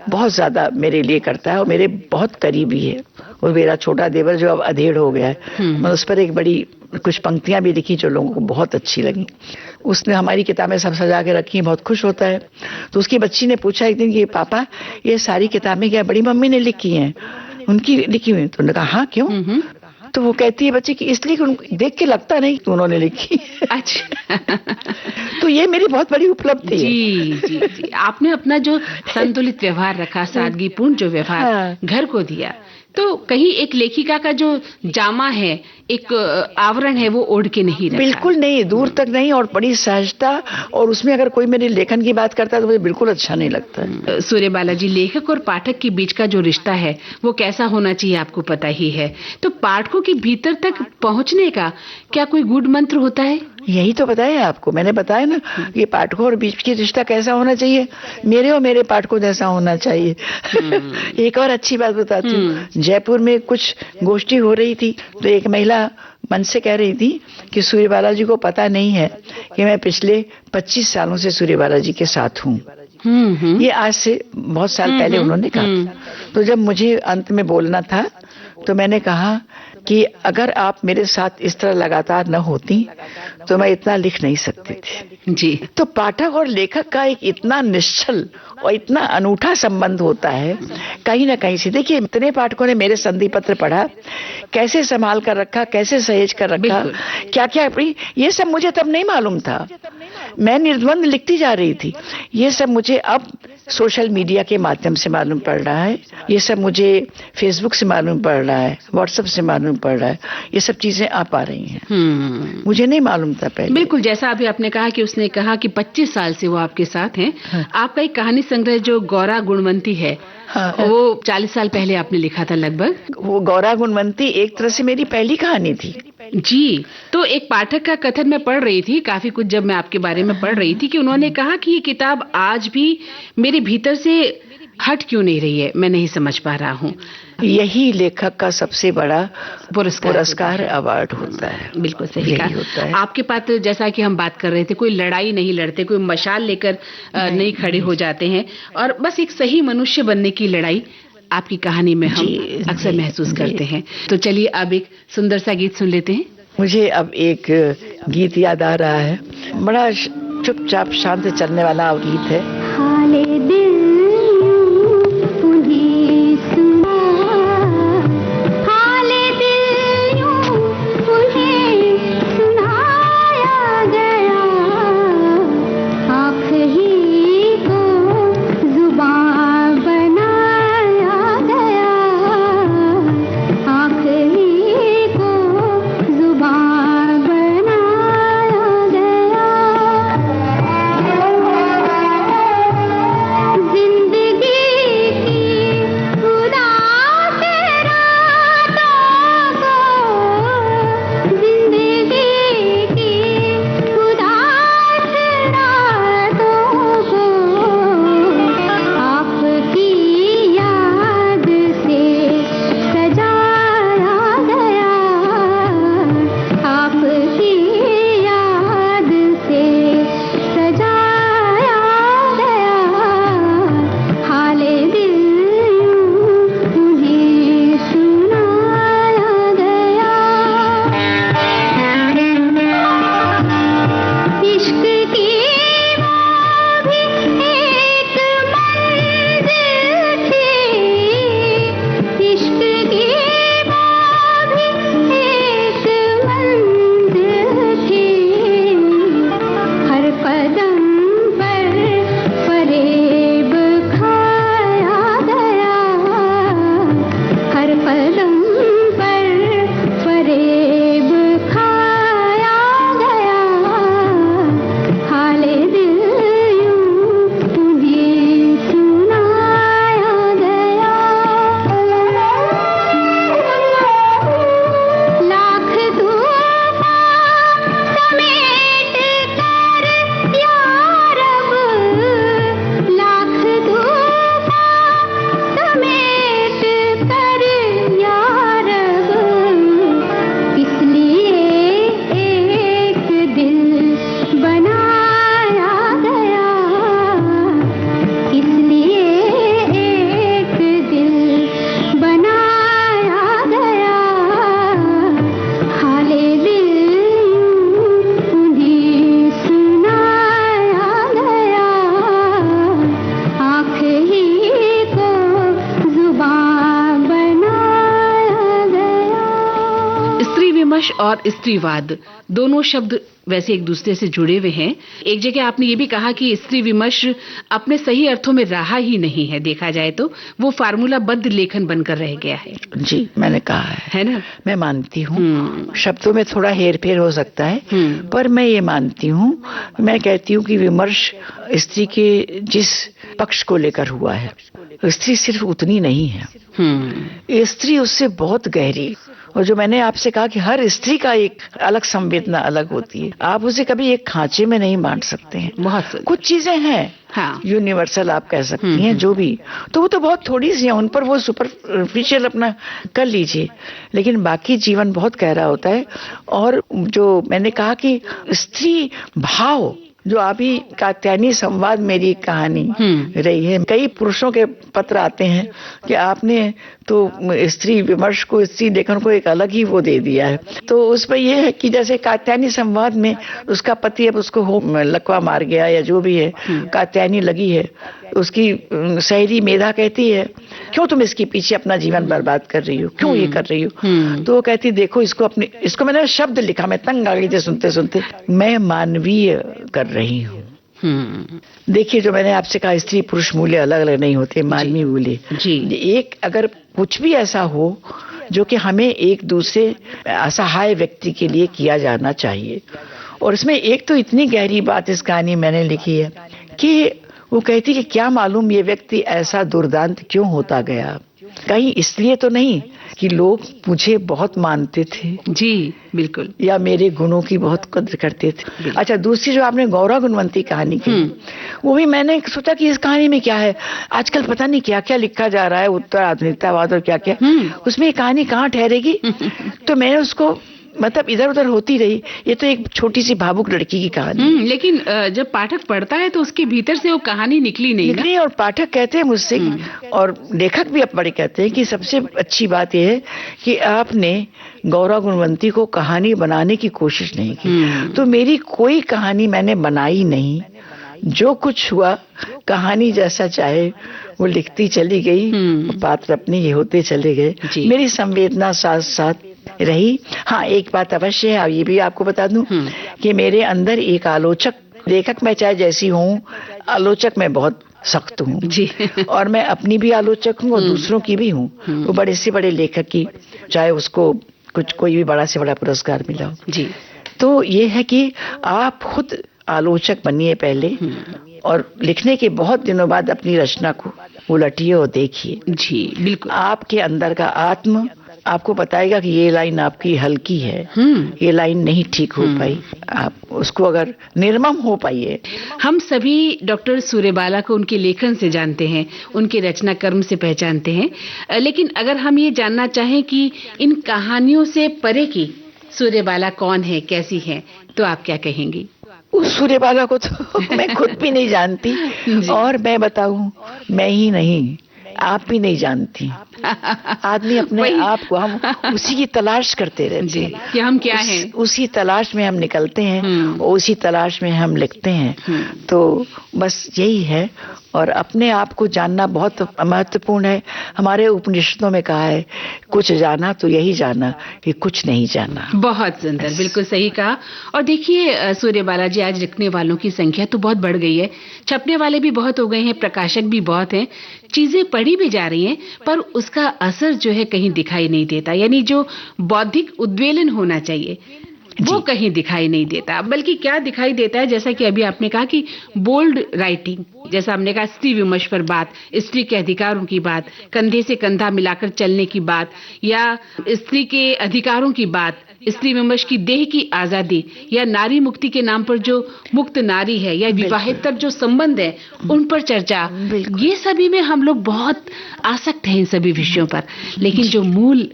F: बहुत ज्यादा मेरे लिए करता है और मेरे बहुत करीबी है, और मेरा छोटा देवर जो अब अधेड़ हो गया है, मैं उस पर एक बड़ी कुछ पंक्तियां भी लिखी जो लोगों को बहुत अच्छी लगी। उसने हमारी किताबें सब सजा के रखी, बहुत खुश होता है। तो उसकी बच्ची ने पूछा एक दिन कि पापा ये सारी किताबें क्या बड़ी मम्मी ने लिखी हैं, उनकी लिखी हुई? तो उन्होंने कहा हाँ क्यों? तो वो कहती है बच्ची कि इसलिए कि उनको देख के लगता नहीं कि उन्होंने लिखी।
E: अच्छा।
F: तो ये मेरी बहुत बड़ी उपलब्धि है।
E: जी। आपने अपना जो संतुलित व्यवहार रखा, सादगीपूर्ण जो व्यवहार घर को दिया, तो कहीं एक लेखिका का जो जामा है, एक आवरण है, वो ओढ़ के नहीं रखा।
F: बिल्कुल नहीं, दूर तक नहीं, और बड़ी सहजता। और उसमें अगर कोई मेरे लेखन की बात करता है तो मुझे बिल्कुल अच्छा नहीं लगता।
E: सूर्यबाला जी, लेखक और पाठक के बीच का जो रिश्ता है वो कैसा होना चाहिए आपको पता ही है, तो पाठकों के भीतर तक पहुंचने का क्या कोई गूढ़ मंत्र होता है?
F: यही तो बताया आपको, मैंने बताया ना ये पाठकों और बीच की रिश्ता कैसा होना चाहिए, मेरे और मेरे पाठकों जैसा होना चाहिए। एक और अच्छी बात बताती हूँ, जयपुर में कुछ गोष्ठी हो रही थी तो एक महिला मन से कह रही थी कि सूर्यबाला जी को पता नहीं है कि मैं पिछले 25 सालों से सूर्यबाला जी के साथ हूँ। ये आज से बहुत साल पहले उन्होंने कहा। तो जब मुझे अंत में बोलना था तो मैंने कहा कि अगर आप मेरे साथ इस तरह लगातार न होती तो मैं इतना लिख नहीं सकती थी
E: जी।
F: तो पाठक और लेखक का एक इतना निश्चल और इतना अनूठा संबंध होता है कहीं ना कहीं से। देखिए इतने पाठकों ने मेरे संधि पत्र पढ़ा, कैसे संभाल कर रखा, कैसे सहेज कर रखा, क्या क्या, ये सब मुझे तब नहीं मालूम था। मैं निर्द्वंद लिखती जा रही थी। ये सब मुझे अब सोशल मीडिया के माध्यम से मालूम पड़ रहा है, ये सब मुझे फेसबुक से मालूम पड़ रहा है, व्हाट्सएप से मालूम पड़ रहा है, ये सब चीजें आ पा रही हैं। मुझे नहीं मालूम था पहले।
E: बिल्कुल, जैसा अभी आपने कहा कि उसने कहा कि 25 साल से वो आपके साथ हैं।
F: हाँ।
E: आपका एक कहानी संग्रह जो गौरा गुणवंती है,
F: हाँ।
E: वो 40 साल पहले आपने लिखा था लगभग।
F: वो गौरा गुणवंती एक तरह से मेरी पहली कहानी थी।
E: जी। तो एक पाठक का कथन मैं पढ़ रही थी, काफी कुछ जब मैं आपके बारे में पढ़ रही थी, कि उन्होंने कहा कि ये किताब आज भी मेरे भीतर से हट क्यों नहीं रही है, मैं नहीं समझ पा रहा हूँ।
F: यही लेखक का सबसे बड़ा
E: पुरस्कार
F: अवार्ड होता है।
E: बिल्कुल सही
F: यही होता
E: कहा।
F: है।
E: आपके पास जैसा कि हम बात कर रहे थे, कोई लड़ाई नहीं लड़ते, कोई मशाल लेकर नहीं खड़े हो जाते हैं, और बस एक सही मनुष्य बनने की लड़ाई आपकी कहानी में हम अक्सर महसूस करते हैं। तो चलिए अब एक सुंदर सा गीत सुन लेते हैं।
F: मुझे अब एक गीत याद आ रहा है, बड़ा चुपचाप शांत चलने वाला गीत है।
C: हाले दिल उन्हें सुना, हाले दिल यूं उन्हें सुनाया गया, आँख ही को जुबान बनाया गया, आँख ही को जुबान बनाया गया। जिंदगी की उदास रातों को, जिंदगी की उदास रातों को आपकी याद से सजाया गया, आपकी याद से सजाया गया, हाले दिल उन्हें सुनाया गया। इश्क की वो भी एक मंजिल थी, इश्क की वो भी एक मंजिल थी, हर कदम पर फरेब खाया गया, हर कदम पर फरेब खाया गया, हाले दिल यूं उन्हें सुनाया गया। लाख तूफान समेट कर यारब, लाख तूफान समेट कर यारब, इसलिए एक दिल बनाया गया, इसलिए एक दिल बनाया गया, हाले दिल उन्हें सुनाया गया, आँख ही को जुबान बनाया गया।
E: स्त्री विमर्श और स्त्रीवाद दोनों शब्द वैसे एक दूसरे से जुड़े हुए हैं। एक जगह आपने ये भी कहा कि स्त्री विमर्श अपने सही अर्थों में रहा ही नहीं है, देखा जाए तो वो फार्मूलाबद्ध लेखन बनकर रह गया है।
F: जी, मैंने कहा
E: है ना?
F: मैं मानती हूँ शब्दों में थोड़ा हेर फेर हो सकता है, पर मैं ये मानती हूँ, मैं कहती हूँ कि विमर्श स्त्री के जिस पक्ष को लेकर हुआ है, स्त्री सिर्फ उतनी नहीं है, स्त्री उससे बहुत गहरी और जो मैंने आपसे कहा कि हर स्त्री का एक अलग संवेदना अलग होती है, आप उसे कभी एक खांचे में नहीं बांट सकते हैं।
E: बहुत सुंदर।
F: कुछ चीजें हैं
E: हाँ।
F: यूनिवर्सल आप कह सकती हैं, जो भी, तो वो तो बहुत थोड़ी सी है, उन पर वो सुपरफिशियल अपना कर लीजिए, लेकिन बाकी जीवन बहुत गहरा होता है। और जो मैंने कहा कि स्त्री भाव, जो अभी कात्यायनी संवाद मेरी एक कहानी रही है, कई पुरुषों के पत्र आते हैं कि आपने तो स्त्री विमर्श को, स्त्री लेखन को एक अलग ही वो दे दिया है। तो उस पर यह है कि जैसे कात्यायनी संवाद में उसका पति अब उसको लकवा मार गया या जो भी है, कात्यायनी लगी है, उसकी सहेली मेधा कहती है, क्यों तुम इसके पीछे अपना जीवन बर्बाद कर रही हो, क्यों ये कर रही हो? तो वो कहती, देखो इसको मैंने शब्द लिखा, मैं तंग आ गई थी सुनते सुनते, मैं मानवीय कर रही हूँ। देखिए, जो मैंने आपसे कहा, स्त्री पुरुष मूल्य अलग अलग नहीं होते, मानवीय मूल्य जी। एक अगर कुछ भी ऐसा हो जो कि हमें एक दूसरे असहाय व्यक्ति के लिए किया जाना चाहिए, और इसमें एक तो इतनी गहरी बात इस कहानी मैंने लिखी है कि वो कहती कि क्या मालूम ये व्यक्ति ऐसा दुर्दांत क्यों होता गया, कहीं इसलिए तो नहीं कि लोग मुझे बहुत मानते थे,
E: जी बिल्कुल,
F: या मेरे गुणों की बहुत कद्र करते थे। अच्छा, दूसरी जो आपने गौरा गुणवंती कहानी की, वो भी मैंने सोचा कि इस कहानी में क्या है, आजकल पता नहीं क्या क्या लिखा जा रहा है, उत्तर आधुनिकतावाद और क्या क्या, उसमें ये कहानी कहाँ ठहरेगी? तो मैंने उसको मतलब इधर उधर होती रही, ये तो एक छोटी सी भावुक लड़की की कहानी।
E: लेकिन जब पाठक पढ़ता है तो उसके भीतर से वो कहानी निकली नहीं।
F: और पाठक कहते हैं मुझसे, और लेखक भी अब बड़े कहते हैं कि सबसे अच्छी बात यह है कि आपने गौरा गुणवंती को कहानी बनाने की कोशिश नहीं की। तो मेरी कोई कहानी मैंने बनाई नहीं, जो कुछ हुआ कहानी जैसा चाहे वो लिखती चली गई, पात्र अपने ये होते चले गए, मेरी संवेदना साथ साथ रही। हाँ, एक बात अवश्य है, ये भी आपको बता दूं कि मेरे अंदर एक आलोचक, लेखक मैं चाहे जैसी हूँ, आलोचक मैं बहुत सख्त हूँ जी। और मैं अपनी भी आलोचक हूँ और दूसरों की भी हूँ। वो बड़े से बड़े लेखक की, चाहे उसको कोई भी बड़ा से बड़ा पुरस्कार मिला हो जी, तो ये है कि आप खुद आलोचक बनिए पहले, और लिखने के बहुत दिनों बाद अपनी रचना को उलटिए और देखिए जी। बिल्कुल, आपके अंदर का आत्म आपको बताएगा कि ये लाइन आपकी हल्की है, ये लाइन नहीं ठीक हो पाई, आप उसको अगर निर्मम हो पाइए।
E: हम सभी डॉक्टर सूर्यबाला को उनके लेखन से जानते हैं, उनके रचना कर्म से पहचानते हैं, लेकिन अगर हम ये जानना चाहें कि इन कहानियों से परे की सूर्यबाला कौन है, कैसी है, तो आप क्या कहेंगी?
F: उस सूर्यबाला को तो मैं खुद भी नहीं जानती, और मैं बताऊं, मैं ही नहीं, आप भी नहीं जानती। आदमी अपने आप को, हम उसी की तलाश करते रहते हैं
E: कि हम क्या हैं,
F: उसी तलाश में हम निकलते हैं, उसी तलाश में हम लिखते हैं। तो बस यही है, और अपने आप को जानना बहुत महत्वपूर्ण है। हमारे उपनिषदों में कहा है, कुछ जाना तो यही जाना कि कुछ नहीं जाना।
E: बहुत सुंदर, बिल्कुल सही कहा। और देखिए सूर्यबाला जी, आज लिखने वालों की संख्या तो बहुत बढ़ गई है, छपने वाले भी बहुत हो गए हैं, प्रकाशक भी बहुत हैं, चीजें पढ़ी भी जा रही हैं, पर उसका असर जो है कहीं दिखाई नहीं देता। यानी जो बौद्धिक उद्वेलन होना चाहिए वो कहीं दिखाई नहीं देता, बल्कि क्या दिखाई देता है, जैसा कि अभी आपने कहा कि बोल्ड राइटिंग, जैसा हमने कहा स्त्री विमर्श पर बात, स्त्री के अधिकारों की बात, कंधे से कंधा मिलाकर चलने की बात, या स्त्री के अधिकारों की बात, स्त्री विमर्श की देह की आजादी, या नारी मुक्ति के नाम पर जो मुक्त नारी है, या विवाहेतर जो संबंध है उन पर चर्चा, ये सभी में हम लोग बहुत आसक्त हैं इन सभी विषयों पर, लेकिन जो मूल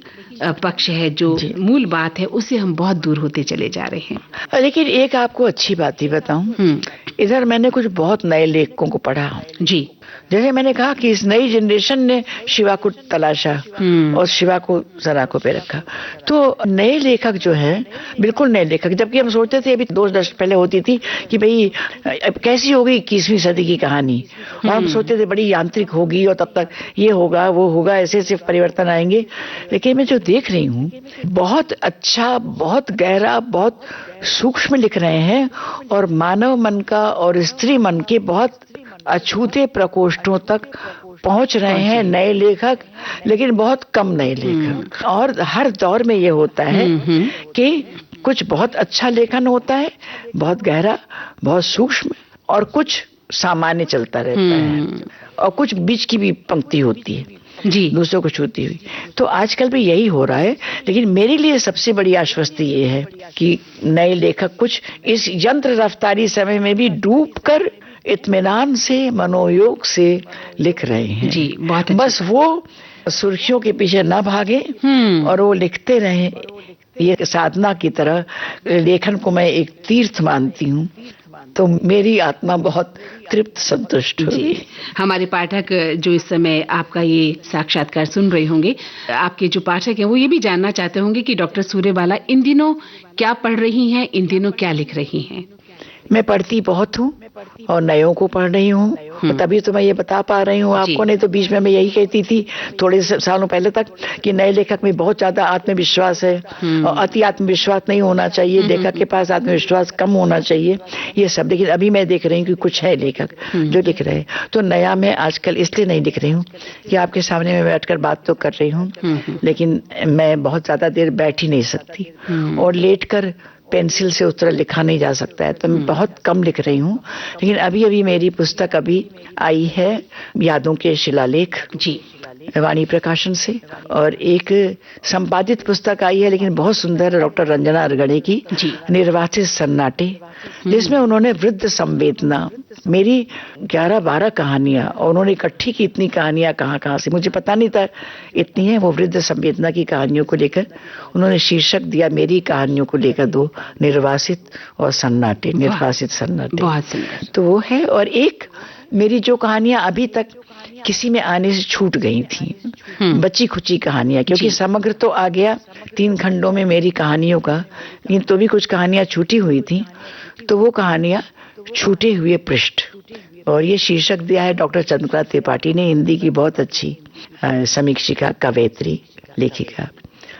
E: पक्ष है, जो मूल बात है, उससे हम बहुत दूर होते चले जा रहे हैं।
F: लेकिन एक आपको अच्छी बात ही बताऊं, इधर मैंने कुछ बहुत नए लेखकों को पढ़ा जी। जैसे मैंने कहा कि इस नई जनरेशन ने शिवा को तलाशा और शिवा को सराखों पे रखा, तो नए लेखक जो है, बिल्कुल नए लेखक, जबकि हम सोचते थे अभी 2 दशक पहले होती थी कि भाई कैसी होगी 21वीं सदी की कहानी, और हम सोचते थे बड़ी यांत्रिक होगी और तब तक ये होगा वो होगा, ऐसे सिर्फ परिवर्तन आएंगे। लेकिन मैं जो देख रही हूँ, बहुत अच्छा, बहुत गहरा, बहुत सूक्ष्म लिख रहे हैं, और मानव मन का और स्त्री मन के बहुत अछूते प्रकोष्ठों तक पहुंच रहे हैं नए लेखक, लेकिन बहुत कम नए लेखक। और हर दौर में ये होता है कि कुछ बहुत अच्छा लेखन होता है, बहुत गहरा, बहुत सूक्ष्म, और कुछ सामान्य चलता रहता है, और कुछ बीच की भी पंक्ति होती है।
E: जी।
F: दूसरों को छूती हुई। तो आजकल भी यही हो रहा है, लेकिन मेरे लिए सबसे बड़ी आश्वस्ति ये है कि नए लेखक कुछ इस यंत्र रफ्तारी समय में भी डूबकर इत्मीनान से, मनोयोग से लिख रहे हैं।
E: जी, बहुत अच्छा।
F: बस वो सुर्खियों के पीछे ना भागे और वो लिखते रहें। ये साधना की तरह लेखन को मैं एक तीर्थ मानती हूँ, तो मेरी आत्मा बहुत तृप्त संतुष्ट हुई।
E: जी, हमारे पाठक जो इस समय आपका ये साक्षात्कार सुन रहे होंगे, आपके जो पाठक हैं वो ये भी जानना चाहते होंगे कि डॉक्टर सूर्यबाला इन दिनों क्या पढ़ रही हैं, इन दिनों क्या लिख रही हैं।
F: मैं पढ़ती बहुत हूँ और नयों को पढ़ रही हूँ, तभी तो मैं ये बता पा रही हूँ आपको। नहीं तो बीच में मैं यही कहती थी थोड़े सालों पहले तक कि नए लेखक में बहुत ज्यादा आत्मविश्वास है और अति आत्मविश्वास नहीं होना चाहिए, लेखक के पास आत्मविश्वास कम होना चाहिए, ये सब। लेकिन अभी मैं देख रही हूँ कि कुछ है लेखक जो लिख रहे हैं। तो नया मैं आजकल इसलिए नहीं लिख रही हूँ कि आपके सामने मैं बैठकर बात तो कर रही हूँ, लेकिन मैं बहुत ज्यादा देर बैठ ही नहीं सकती और लेट कर पेंसिल से उस तरह लिखा नहीं जा सकता है, तो मैं बहुत कम लिख रही हूँ। लेकिन अभी अभी मेरी पुस्तक अभी आई है, यादों के शिलालेख,
E: जी,
F: वाणी प्रकाशन से, और एक संपादित पुस्तक आई है लेकिन बहुत सुंदर, डॉक्टर रंजना अरगड़े की, निर्वासित सन्नाटे, जिसमें उन्होंने वृद्ध संवेदना, मेरी 11-12 कहानियां, और उन्होंने इकट्ठी की इतनी कहानियां कहाँ से, मुझे पता नहीं था इतनी है। वो वृद्ध संवेदना की कहानियों को लेकर उन्होंने शीर्षक दिया, मेरी कहानियों को लेकर 2, निर्वासित और सन्नाटे, निर्वासित सन्नाटे।
E: बहुत सुंदर।
F: तो वो है। और एक मेरी जो कहानियां अभी तक किसी में आने से छूट गई थी, बची खुची कहानियां, क्योंकि समग्र तो आ गया 3 खंडों में मेरी कहानियों का, लेकिन तो भी कुछ कहानियां छूटी हुई थी। तो वो कहानियां छूटे हुए पृष्ठ, और ये शीर्षक दिया है डॉक्टर चंद्रिका त्रिपाठी ने, हिंदी की बहुत अच्छी समीक्षिका, कवयित्री, लेखिका।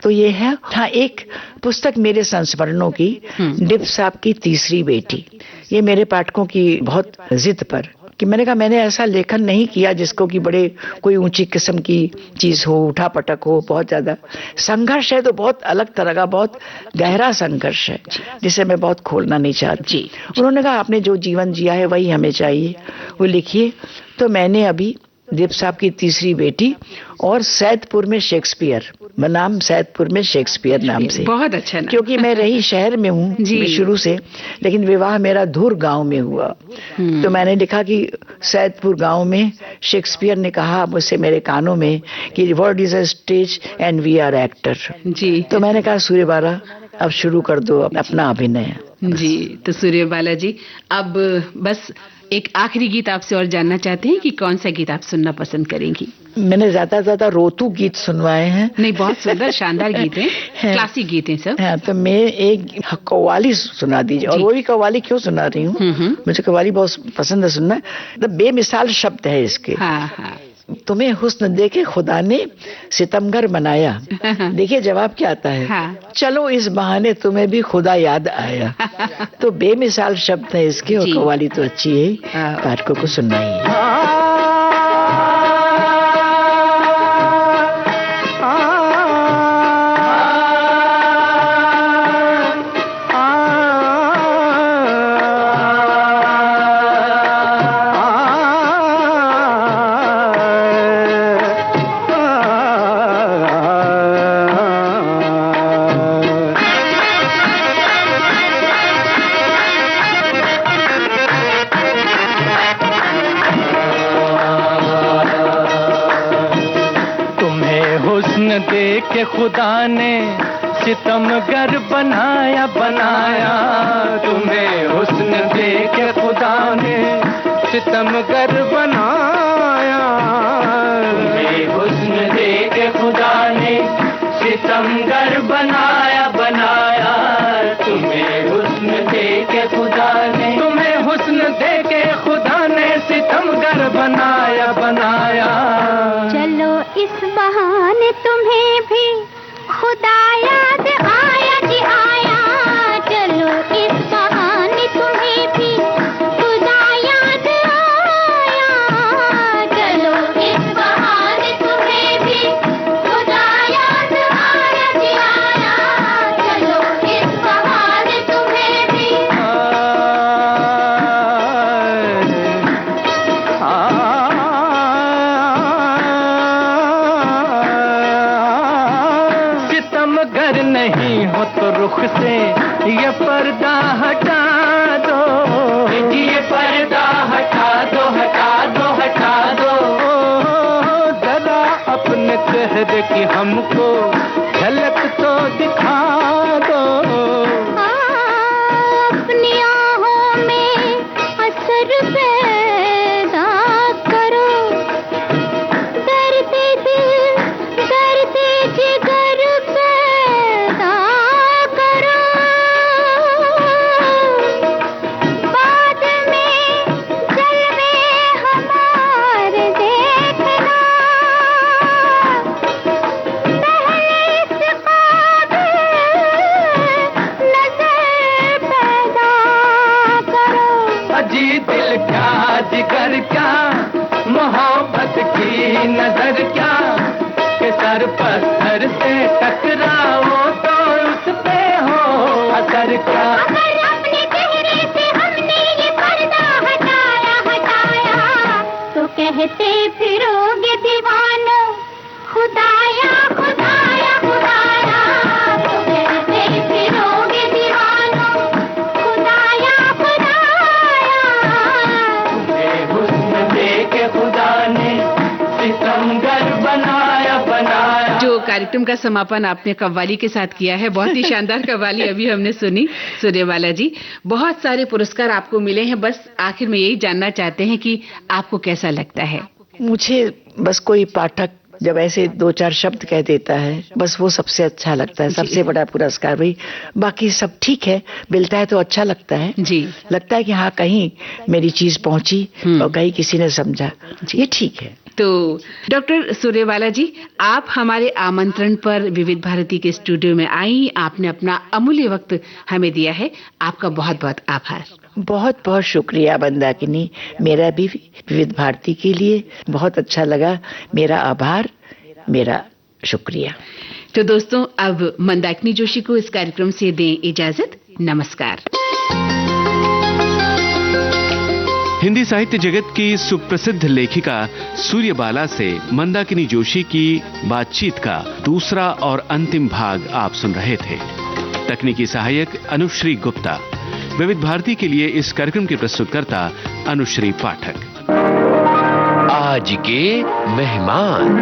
F: तो ये है। हाँ, एक पुस्तक मेरे संस्मरणों की, डिप साहब की तीसरी बेटी। ये मेरे पाठकों की बहुत जिद पर कि मैंने कहा मैंने ऐसा लेखन नहीं किया जिसको कि बड़े कोई ऊंची किस्म की चीज हो, उठा पटक हो, बहुत ज्यादा संघर्ष है, तो बहुत अलग तरह का, बहुत गहरा संघर्ष है, जिसे मैं बहुत खोलना नहीं चाहती। उन्होंने कहा आपने जो जीवन जिया है वही हमें चाहिए, वो लिखिए। तो मैंने अभी दीप साहब की तीसरी बेटी और सैदपुर में शेक्सपियर, नाम सैदपुर में शेक्सपियर नाम से,
E: बहुत अच्छा नाम।
F: क्योंकि मैं रही शहर में हूँ शुरू से, लेकिन विवाह मेरा धुर गांव में हुआ। तो मैंने लिखा कि सैदपुर गांव में शेक्सपियर ने कहा मुझसे मेरे कानों में कि world is a stage and we are actor.
E: जी।
F: तो मैंने कहा सूर्यबाला अब शुरू कर दो अपना अभिनय।
E: जी, तो सूर्यबाला जी, अब बस एक आखिरी गीत आपसे और जानना चाहते हैं कि कौन सा गीत आप सुनना पसंद करेंगी।
F: मैंने ज्यादा रोतू गीत सुनवाए हैं।
E: नहीं, बहुत सुंदर शानदार गीत हैं, क्लासिक गीत हैं सब।
F: हाँ, तो मैं एक कव्वाली सुना दीजिए। और वो भी कव्वाली क्यों सुना रही हूँ, मुझे कव्वाली बहुत पसंद है सुनना। बेमिसाल शब्द है इसके।
E: हाँ।
F: तुम्हें हुस्न देके खुदा ने सितमगर बनाया। देखिए जवाब क्या आता है।
E: हाँ।
F: चलो इस बहाने तुम्हें भी खुदा याद आया। तो बेमिसाल शब्द है इसके, और कव्वाली तो अच्छी है, पाठकों को सुनाइए।
B: के खुदा ने सितमगर बनाया तुम्हें हुस्न दे के खुदा ने सितमगर बनाया। तुम्हें हुस्न दे के खुदा ने सितमगर बनाया। तुम्हें हुस्न दे के खुदा ने, तुम्हें हुस्न दे के खुदा ने सितमगर बनाया।
C: चलो इस बहाने तुम्हें भी खुदा याद आया जी आया। चलो इस बहाने तुम्हें भी खुदा याद आया। चलो इस बहाने तुम्हें भी खुदा याद आया जी आया। चलो इस बहाने तुम्हें भी
B: अगर नहीं हो तो रुख से ये पर्दा हटा दो, ये पर्दा हटा दो, हटा दो, हटा दो। जरा अपने चेहरे की हमको झलक तो दिखा दो।
C: अपनी आँखों में असर पैदा करो, दर्द दिल दर्द जिगर पैदा करो। बाद में जलवे हमारे देखना, पहले इस काबिल नजर पैदा करो।
B: अजी दिल क्या जिगर क्या, मोहब्बत की नजर क्या, कि सर पत्थर से टकराओ तो उस पे हो असर क्या।
C: अगर अपने चेहरे से हमने ये पर्दा हटाया हटाया, तो कहते फिरोगे दीवानो खुदाया खुदाया खुदाया। तो कहते फिरोगे दीवानो खुदाया खुदाया।
B: हुस्न दे के खुदा ने सितमगर बनाया बनाया।
E: जो कार्यक्रम का समापन आपने कव्वाली के साथ किया है, बहुत ही शानदार कव्वाली अभी हमने सुनी सूर्यबाला जी। बहुत सारे पुरस्कार आपको मिले हैं, बस आखिर में यही जानना चाहते हैं कि आपको कैसा लगता है?
F: मुझे बस कोई पाठक जब ऐसे 2-4 शब्द कह देता है, बस वो सबसे अच्छा लगता है, सबसे बड़ा पुरस्कार। भाई बाकी सब ठीक है, मिलता है तो अच्छा लगता है
E: जी।
F: लगता है कि हाँ कहीं मेरी चीज पहुंची और कहीं किसी ने समझा, ये ठीक है।
E: तो डॉक्टर सूर्यबाला जी, आप हमारे आमंत्रण पर विविध भारती के स्टूडियो में आई, आपने अपना अमूल्य वक्त हमें दिया है, आपका बहुत बहुत आभार।
F: बहुत बहुत शुक्रिया मंदाकिनी, मेरा भी विविध भारती के लिए बहुत अच्छा लगा। मेरा आभार, मेरा शुक्रिया।
E: तो दोस्तों, अब मंदाकिनी जोशी को इस कार्यक्रम से दें इजाजत। नमस्कार।
D: हिंदी साहित्य जगत की सुप्रसिद्ध लेखिका सूर्यबाला से मंदाकिनी जोशी की बातचीत का दूसरा और अंतिम भाग आप सुन रहे थे। तकनीकी सहायक अनुश्री गुप्ता। विविध भारती के लिए इस कार्यक्रम के प्रस्तुतकर्ता अनुश्री पाठक।
A: आज के मेहमान।